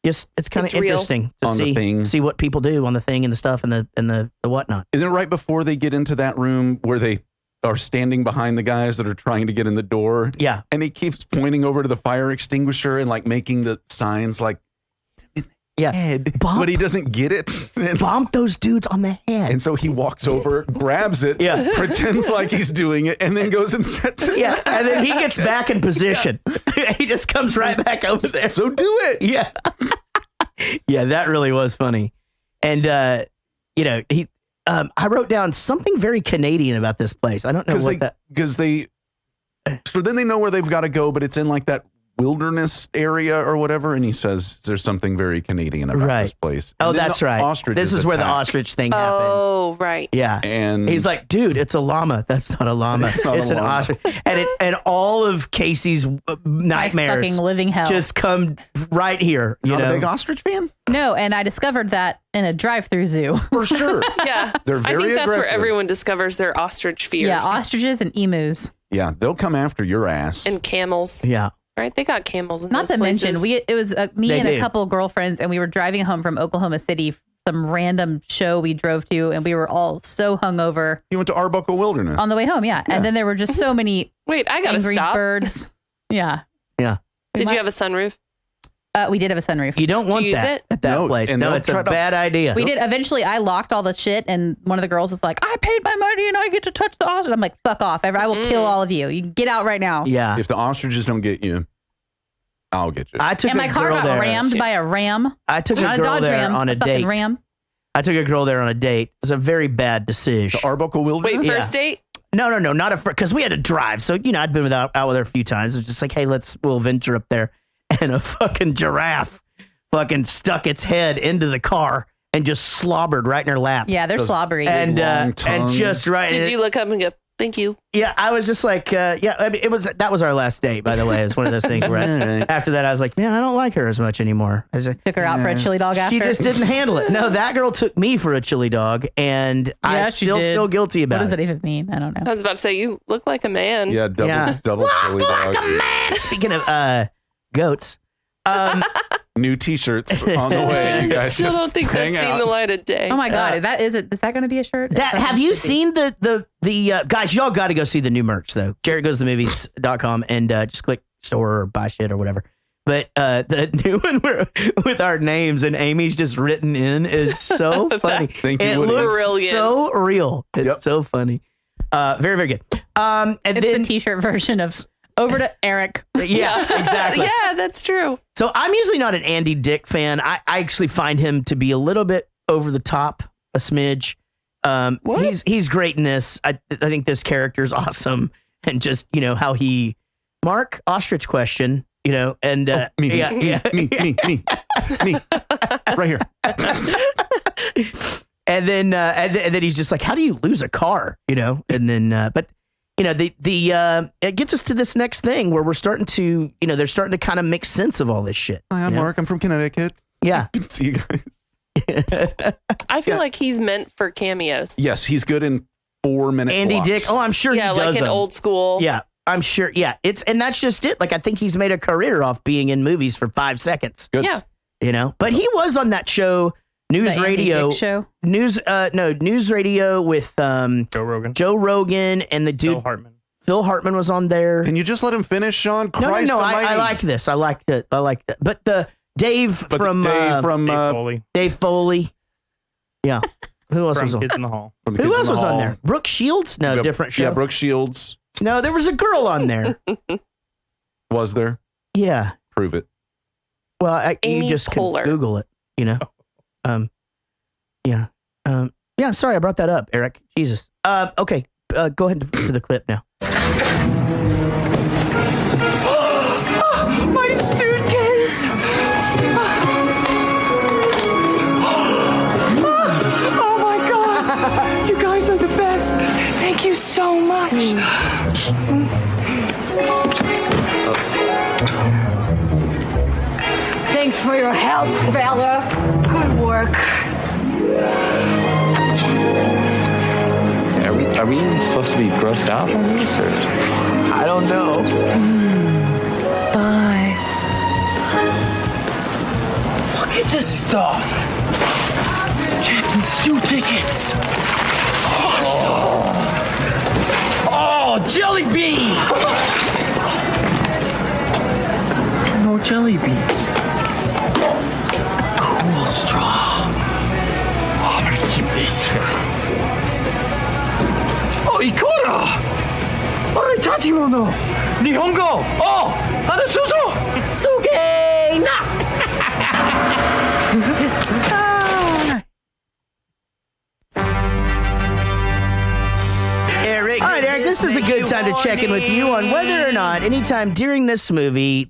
it's kind of interesting to see what people do on the thing and the stuff and the whatnot. Isn't it right before they get into that room where they are standing behind the guys that are trying to get in the door? Yeah. And he keeps pointing over to the fire extinguisher and like making the signs like, head, but he doesn't get it. Bump those dudes on the head. And so he walks over, grabs it, pretends like he's doing it, and then goes and sets it. Yeah, and then he gets back in position. He just comes right back over there. So do it. Yeah. Yeah, that really was funny. And, he, I wrote down something very Canadian about this place. I don't know because so then they know where they've got to go, but it's in like that wilderness area or whatever, and he says there's something very Canadian about this place. And that's right. This is where the ostrich thing happens. Oh, right. Yeah. And he's like, dude, it's a llama. That's not a llama. It's an ostrich. And all of Casey's nightmares fucking living hell just come right here. Not a big ostrich fan? No, and I discovered that in a drive-through zoo. For sure. Yeah. They're very I think that's aggressive. where everyone discovers their ostrich fears. Yeah, ostriches and emus. Yeah, they'll come after your ass. And camels. Yeah. Right? They got camels in Not those to places. mention, it was me and a couple girlfriends, and we were driving home from Oklahoma City some random show we drove to, and we were all so hungover. You went to Arbuckle Wilderness on the way home, yeah. And then there were just so many Wait, I gotta angry stop. birds. Yeah. Did you have a sunroof? We did have a sunroof. You don't want use that it? at that place. and No, they'll it's a try to- bad idea. We did. Eventually, I locked all the shit, and one of the girls was like, I paid my money and I get to touch the ostrich. I'm like, fuck off. I will kill all of you. You get out right now. Yeah. If the ostriches don't get you, I'll get you. I took And a my car girl got there. rammed by a ram. I took a Not girl Dodge there Ram, on a fucking date. Ram. I took a girl there on a date. It was a very bad decision. The Arbuckle Wilderness? Wait, Yeah. first date? No, not a because we had to drive. So I'd been out with her a few times. It was just like, hey, we'll venture up there, and a fucking giraffe fucking stuck its head into the car and just slobbered right in her lap. Yeah, they're slobbery. And just right. Did you look up and go, thank you? Yeah, I was just like, I mean, that was our last date, by the way. It's one of those things where after that, I was like, man, I don't like her as much anymore. I was like, Took her out for a chili dog after. she just didn't handle it. No, that girl took me for a chili dog, and I she still did. feel guilty about What does it. that even mean? I don't know. I was about to say, you look like a man. Yeah, double chili dog. Speaking of goats, New T-shirts on the way. You guys Still just don't think hang that's seen out. the light of day. Oh my God. Is that going to be a shirt? that have you seen the guys? Y'all got to go see the new merch though. JarrettGoesToTheMovies.com and just click store or buy shit or whatever. But the new one with our names and Amy's just written in is so funny. Thank you, It Woody. looks Brilliant. so real. It's so funny. Very, very good. And It's then the t-shirt version of over to Eric. yeah, exactly. Yeah, that's true. So I'm usually not an Andy Dick fan. I actually find him to be a little bit over the top, a smidge. He's great in this. I think this character is awesome, and just how he Mark Ostrich question, and Me, yeah, me, right here. and then he's just like, how do you lose a car, and then but. It gets us to this next thing where we're starting to, they're starting to kind of make sense of all this shit. Hi, I'm Mark. I'm from Connecticut. Yeah. Good to see you guys. I feel like he's meant for cameos. Yes, he's good in 4-minute Andy blocks. Dick. Oh, I'm sure he does like an them. old school. Yeah, I'm sure. Yeah, and that's just it. Like, I think he's made a career off being in movies for 5 seconds. Good. Yeah. But he was on that show, News The Andy Radio Dick show? News Radio with Joe Rogan and the dude Phil Hartman was on there. Can you just let him finish, Sean? Christ No. almighty. I like this. I liked it. But the Dave from Dave Foley. Yeah. Who else was on? Kids in the Hall. Who else was on there? Brooke Shields? No, different show. Yeah, Brooke Shields. No, there was a girl on there. Was there? Yeah. Prove it. Well, you Amy just can Poehler. Google it, Yeah. Yeah, sorry I brought that up, Eric. Jesus. Okay, go ahead to the clip now. My suitcase! Oh my God! You guys are the best! Thank you so much! Thanks for your help, Bella. Good work. Are we supposed to be grossed out from this? Or? I don't know. Bye. Look at this stuff. Champions Stew tickets. Awesome. Oh, jelly bean. No jelly beans. Cool straw. Oh, I'm gonna keep this. Oh, Ikora! Oritachi mono! Nihongo! Oh! Hanasuzo! Suge na! Eric. All right, Eric, this is a good time to check in with you on whether or not anytime during this movie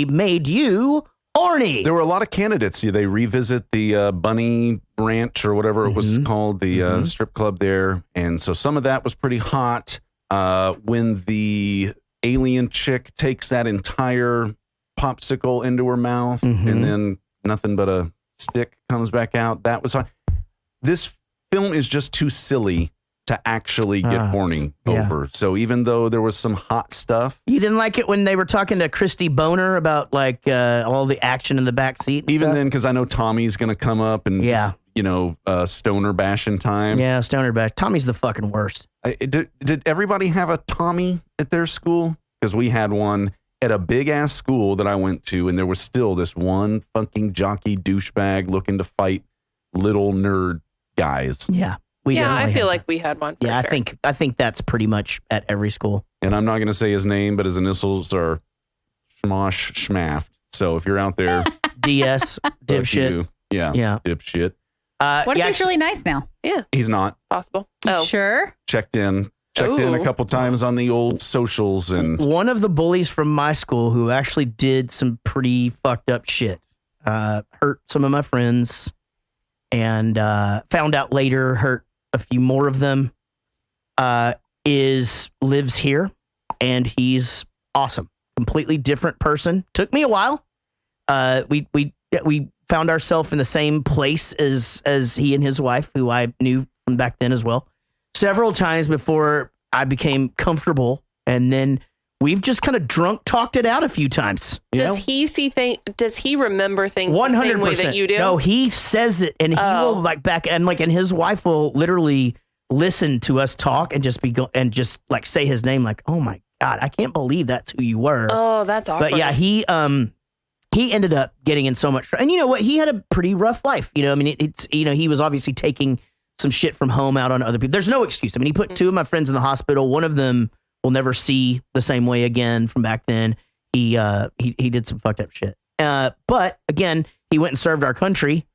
made you horny. There were a lot of candidates. They revisit the Bunny Ranch or whatever it was called, the strip club there. And so some of that was pretty hot. When the alien chick takes that entire popsicle into her mouth and then nothing but a stick comes back out, that was hot. This film is just too silly to actually get horny over. So even though there was some hot stuff. You didn't like it when they were talking to Christy Boner about like all the action in the back seat? Even then, because I know Tommy's going to come up and stoner bashing time. Yeah, stoner bash. Tommy's the fucking worst. Did everybody have a Tommy at their school? Because we had one at a big ass school that I went to, and there was still this one fucking jockey douchebag looking to fight little nerd guys. Yeah. I feel like we had one. Yeah, sure. I think that's pretty much at every school. And I'm not going to say his name, but his initials are Schmosh Schmaft. So if you're out there, DS dipshit. Yeah, dipshit. What if he's really nice now? Yeah, he's not. Possible. Sure. Checked in a couple times on the old socials, and one of the bullies from my school who actually did some pretty fucked up shit, hurt some of my friends, and found out later hurt a few more of them. Lives here, and he's awesome. Completely different person. Took me a while. We found ourselves in the same place as he and his wife, who I knew from back then as well, several times before I became comfortable, and then we've just kind of drunk talked it out a few times. Does he see things? Does he remember things 100%. The same way that you do? No, he says it, and he will and his wife will literally listen to us talk and just like say his name, like, oh my God, I can't believe that's who you were. Oh, that's awkward. But yeah, he ended up getting in so much trouble. And you know what? He had a pretty rough life. I mean, he was obviously taking some shit from home out on other people. There's no excuse. I mean, he put two of my friends in the hospital. One of them will never see the same way again from back then. He did some fucked up shit. But again, he went and served our country,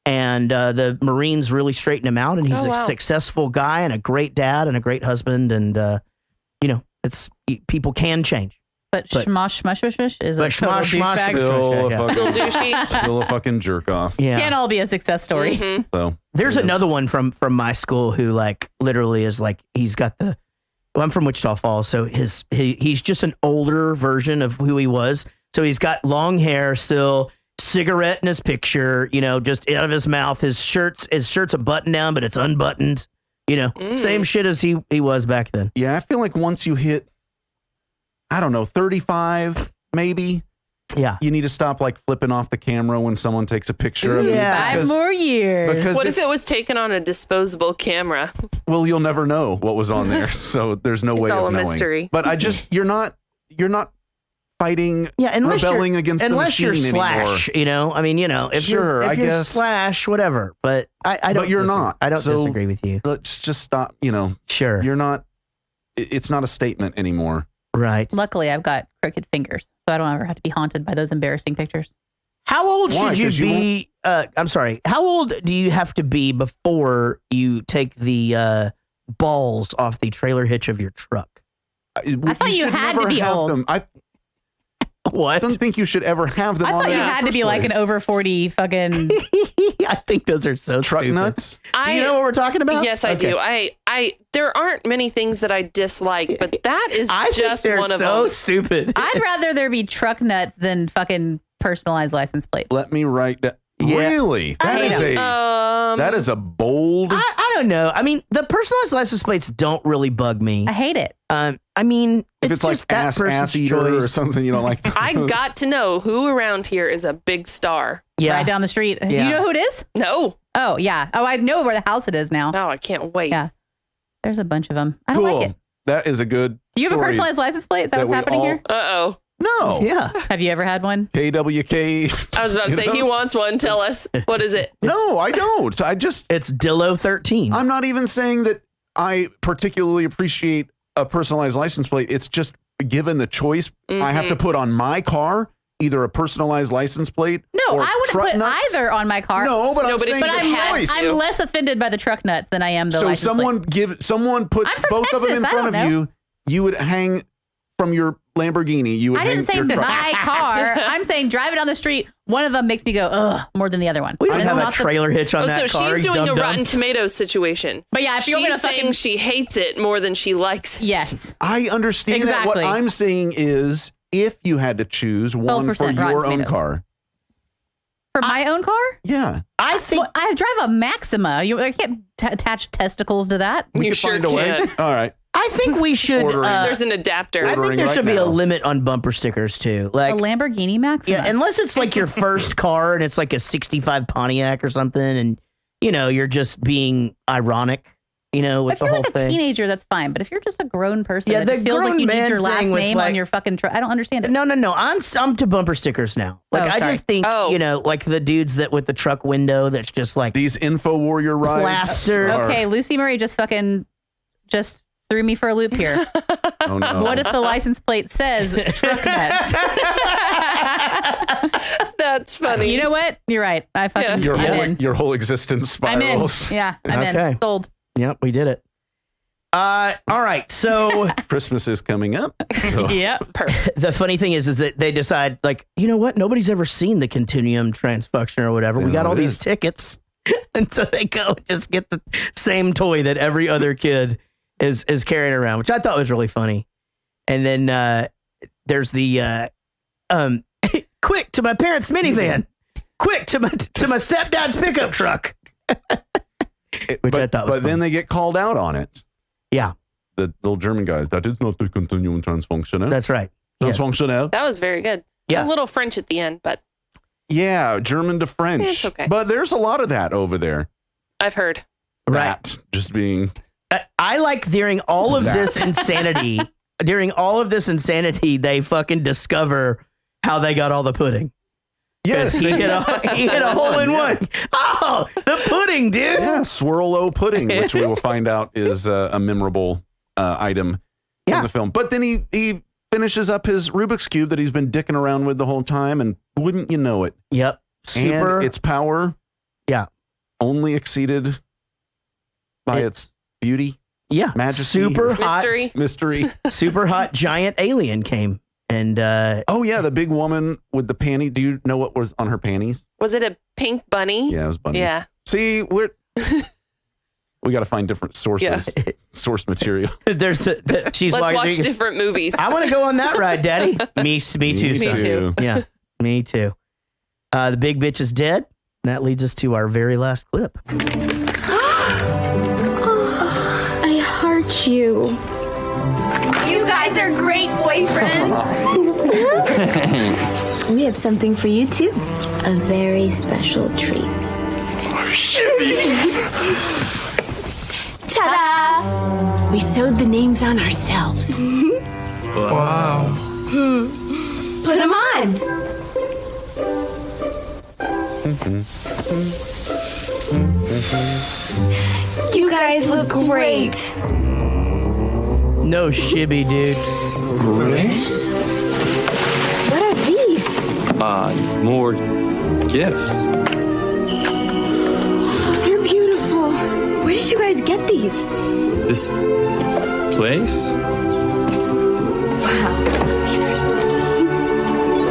and the Marines really straightened him out, and he's a successful guy and a great dad and a great husband. And, people can change. But Schmosh is a total douchebag. Still douchey. Still a fucking jerk off. Yeah. Can't all be a success story. Mm-hmm. So there's another one from my school who like literally is like, he's got I'm from Wichita Falls, so he's just an older version of who he was. So he's got long hair still, cigarette in his picture, just out of his mouth. His shirt's a button down, but it's unbuttoned. Same shit as he was back then. Yeah, I feel like once you hit, I don't know, 35 maybe. Yeah, you need to stop like flipping off the camera when someone takes a picture of you. 5 more years. What if it was taken on a disposable camera? Well, you'll never know what was on there, so there's no way all of a knowing. Mystery. But you're not fighting, rebelling against the machine you're Slash, anymore. I mean, if sure, you're I guess Slash, whatever. But I don't. But you're not. I don't so disagree with you. Let's just stop. Sure, you're not. It's not a statement anymore. Right. Luckily, I've got crooked fingers, so I don't ever have to be haunted by those embarrassing pictures. How old should you be? I'm sorry. How old do you have to be before you take the balls off the trailer hitch of your truck? I thought you had to be old. What? I don't think you should ever have them. I thought you had to be like an over 40 fucking. I think those are so truck stupid. Nuts. Do you know what we're talking about? Yes, I do. There aren't many things that I dislike, but that is just one of them. So stupid. I'd rather there be truck nuts than fucking personalized license plates. Let me write that. Yeah. Really? That is a bold. I don't know. I mean, the personalized license plates don't really bug me. I hate it. I mean, if it's like ass eater or something, you don't like that. I got to know who around here is a big star. Yeah. Right down the street. Yeah. You know who it is? No. Oh, yeah. Oh, I know where the house it is now. Oh, I can't wait. Yeah. There's a bunch of them. I don't like it. That is a good Do you have a personalized license plate? Is that what's happening here? Uh-oh. No. Yeah. Have you ever had one? KWK. I was about to say, he wants one. Tell us. What is it? No, I don't. It's Dillo 13. I'm not even saying that I particularly appreciate a personalized license plate. It's just given the choice, I have to put on my car either a personalized license plate. No, or I wouldn't truck put nuts. either on my car. No, but I'm saying I'm less offended by the truck nuts than I am the so license plate. someone puts both of them in front of you. You would hang from your Lamborghini. You would I didn't say your truck. my car. I'm saying driving down the street. One of them makes me go ugh more than the other one. We don't have a trailer hitch on that so car. she's doing a Rotten Tomatoes situation. But yeah, if you're she's saying she hates it more than she likes it. Yes, I understand that. What I'm saying is, if you had to choose one for your own car. For my own car? Yeah. I think I drive a Maxima. I can't attach testicles to that. We You could sure find a way. can. All right. I think we should. There's an adapter. I think there should be a limit on bumper stickers too. Like a Lamborghini Maxima. Yeah, unless it's like your first car and it's like a '65 Pontiac or something, and you're just being ironic, with the whole If you're thing. a teenager, that's fine. But if you're just a grown person, Yeah, it the just feels like grown you need man your last thing with, name like- on your fucking truck. I don't understand it. No. I'm to bumper stickers now. Like, I sorry. just think, like the dudes that with the truck window that's just like these Info Warrior rides. plaster. Okay, Lucy Murray just threw me for a loop here. Oh, no. What if the license plate says truck nuts? That's funny. You know what? You're right. I fucking Your whole existence spirals. I'm in. Yeah, I'm in. Sold. Yep, we did it. All right, so Christmas is coming up. So. Yep. The funny thing is that they decide, like, you know what? Nobody's ever seen the Continuum Transfunction or whatever. We got all these tickets, and so they go just get the same toy that every other kid is carrying around, which I thought was really funny. And then there's the quick to my parents' minivan, quick to my stepdad's pickup truck, which I thought was But then they get called out on it. Yeah. The little German guys, that is not the Continuum Transfunctional. That's right. Transfunctional. That was very good. Yeah. A little French at the end, but Yeah, German to French. It's okay. But there's a lot of that over there. I've heard. Right. That just being. I like during all of this insanity, they fucking discover how they got all the pudding. Yes, he hit a hole in one. Oh, the pudding, dude. Yeah, Swirl-O pudding, which we will find out is a memorable item in the film. But then he finishes up his Rubik's Cube that he's been dicking around with the whole time, and wouldn't you know it? Yep. Super. And its power, only exceeded by its beauty. Yeah. Majesty. Super hot. Mystery. Super hot giant alien came. And oh yeah, the big woman with the panty. Do you know what was on her panties? Was it a pink bunny? Yeah, it was bunnies. Yeah. See, we got to find different sources, source material. There's she's Let's like, watch different movies. I want to go on that ride, Daddy. Me too. Me too. Yeah, me too. The big bitch is dead. And that leads us to our very last clip. I heart you. You guys are great boyfriends. We have something for you too. A very special treat. Ta-da! We sewed the names on ourselves. Wow. Put them on. You guys look great. No shibby, dude. Grace? What are these? More gifts. They're beautiful. Where did you guys get these? This place?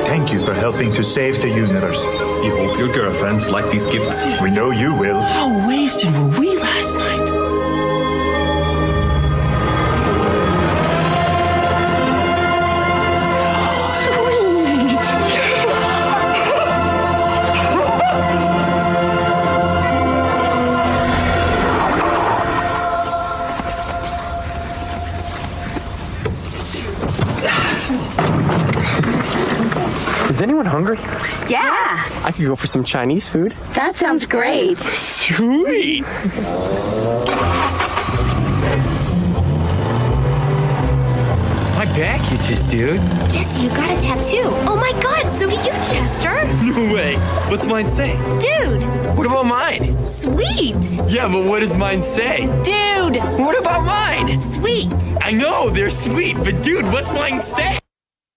Thank you for helping to save the universe. You hope your girlfriends like these gifts. We know you will. How wasted were we last night? Is anyone hungry? Yeah, I could go for some Chinese food. that sounds great. Sweet. My back itches, dude. Jesse, you got a tattoo. Oh my god, so do you, Chester. No way. What's mine say? Dude, What about mine? sweet. Yeah, but what does mine say? Dude, What about mine? sweet. I know, they're sweet, but dude, what's mine say?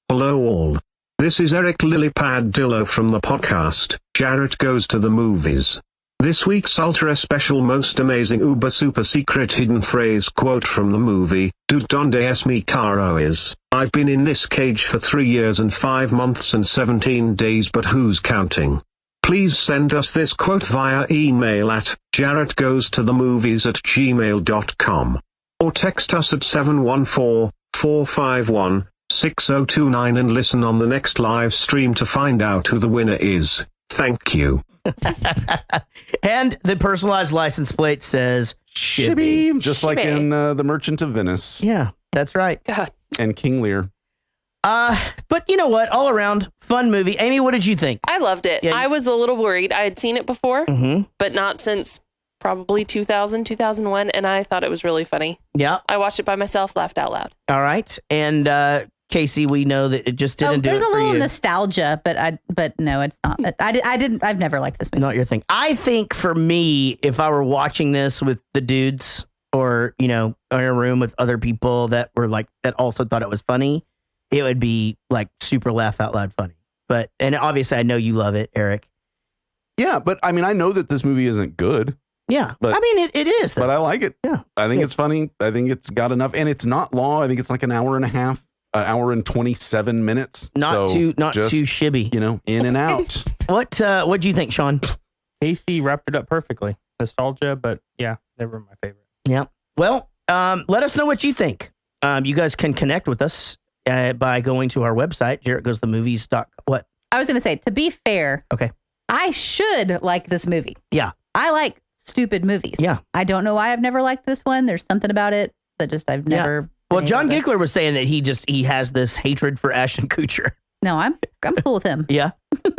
Hello all. This is Eric Lilypadillo from the podcast, Jarrett Goes to the Movies. This week's ultra special most amazing uber super secret hidden phrase quote from the movie, Dude Donde es mi caro is, I've been in this cage for 3 years and 5 months and 17 days but who's counting? Please send us this quote via email at jarrettgoestothemovies@gmail.com. Or text us at 714-451-6029 and listen on the next live stream to find out who the winner is. Thank you. And the personalized license plate says Shibby. Just like in The Merchant of Venice. Yeah, that's right. And King Lear. But you know what? All around, fun movie. Amy, what did you think? I loved it. Yeah, I was a little worried. I had seen it before, but not since probably 2000, 2001, and I thought it was really funny. Yeah. I watched it by myself, laughed out loud. All right. And Casey, we know that it just didn't do it for you. There's a little nostalgia, but no, it's not. I've never liked this movie. Not your thing. I think for me, if I were watching this with the dudes or, in a room with other people that were like, that also thought it was funny, it would be like super laugh out loud funny. And obviously I know you love it, Eric. Yeah, but I mean, I know that this movie isn't good. Yeah, but I mean, it is. But I like it. Yeah. I think it's funny. I think it's got enough, and it's not long. I think it's like an hour and a half. An hour and 27 minutes. Not too shibby. In and out. What do you think, Sean? Casey wrapped it up perfectly. Nostalgia, but yeah, never my favorite. Yeah. Well, let us know what you think. You guys can connect with us by going to our website, JarrettGoesToTheMovies.com. What? I was going to say, to be fair, okay, I should like this movie. Yeah. I like stupid movies. Yeah. I don't know why I've never liked this one. There's something about it that just I've never... Yeah. Well, John Gickler was saying that he has this hatred for Ashton Kutcher. No, I'm cool with him. Yeah.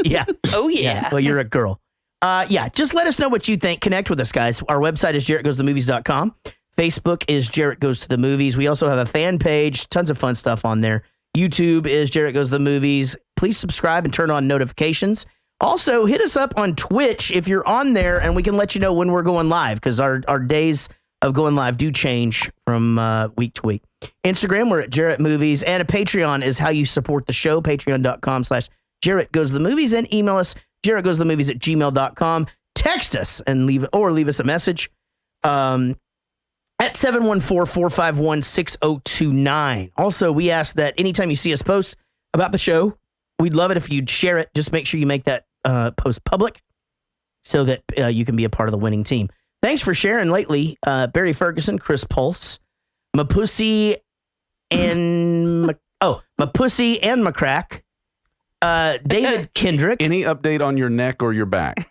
Yeah. Oh, yeah. Well, you're a girl. Yeah. Just let us know what you think. Connect with us, guys. Our website is JarrettGoesToTheMovies.com. Facebook is Jarrett Goes to the Movies. We also have a fan page. Tons of fun stuff on there. YouTube is Jarrett Goes to the Movies. Please subscribe and turn on notifications. Also, hit us up on Twitch if you're on there, and we can let you know when we're going live, because our days of going live do change from week to week. Instagram, we're at Jarrett Movies, and a Patreon is how you support the show, patreon.com/Jarrett Goes to the Movies, and email us, JarrettGoesToTheMovies@gmail.com. Text us and leave us a message at 714-451-6029. Also, we ask that anytime you see us post about the show, we'd love it if you'd share it. Just make sure you make that post public so that you can be a part of the winning team. Thanks for sharing lately, Barry Ferguson, Chris Pulse, Mapussy and McCrack, David Kendrick. Any update on your neck or your back?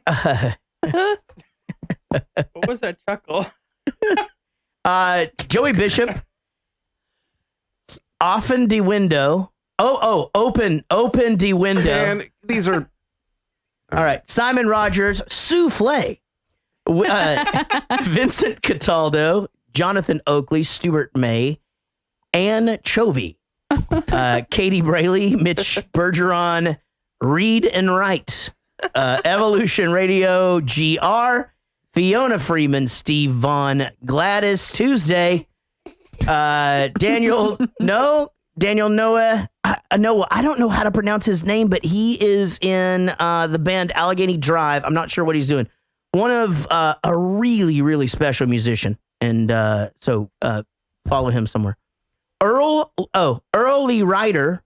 What was that chuckle? Joey Bishop, Offen the window. Open the window. Man, these are... All right. Simon Rogers, Souffle, Vincent Cataldo, Jonathan Oakley, Stuart May, Ann Chovy, Katie Braley, Mitch Bergeron, Reed and Wright, Evolution Radio, GR, Fiona Freeman, Steve Vaughn, Gladys Tuesday, Daniel Noah. I don't know how to pronounce his name, but he is in the band Allegheny Drive. I'm not sure what he's doing. One of a really, really special musician. And so follow him somewhere. Earl Lee Ryder,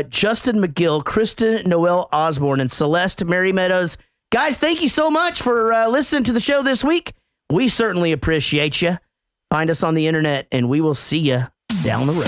Justin McGill, Kristen Noel Osborne, and Celeste Mary Meadows. Guys, thank you so much for listening to the show this week. We certainly appreciate you. Find us on the internet, and we will see you down the road.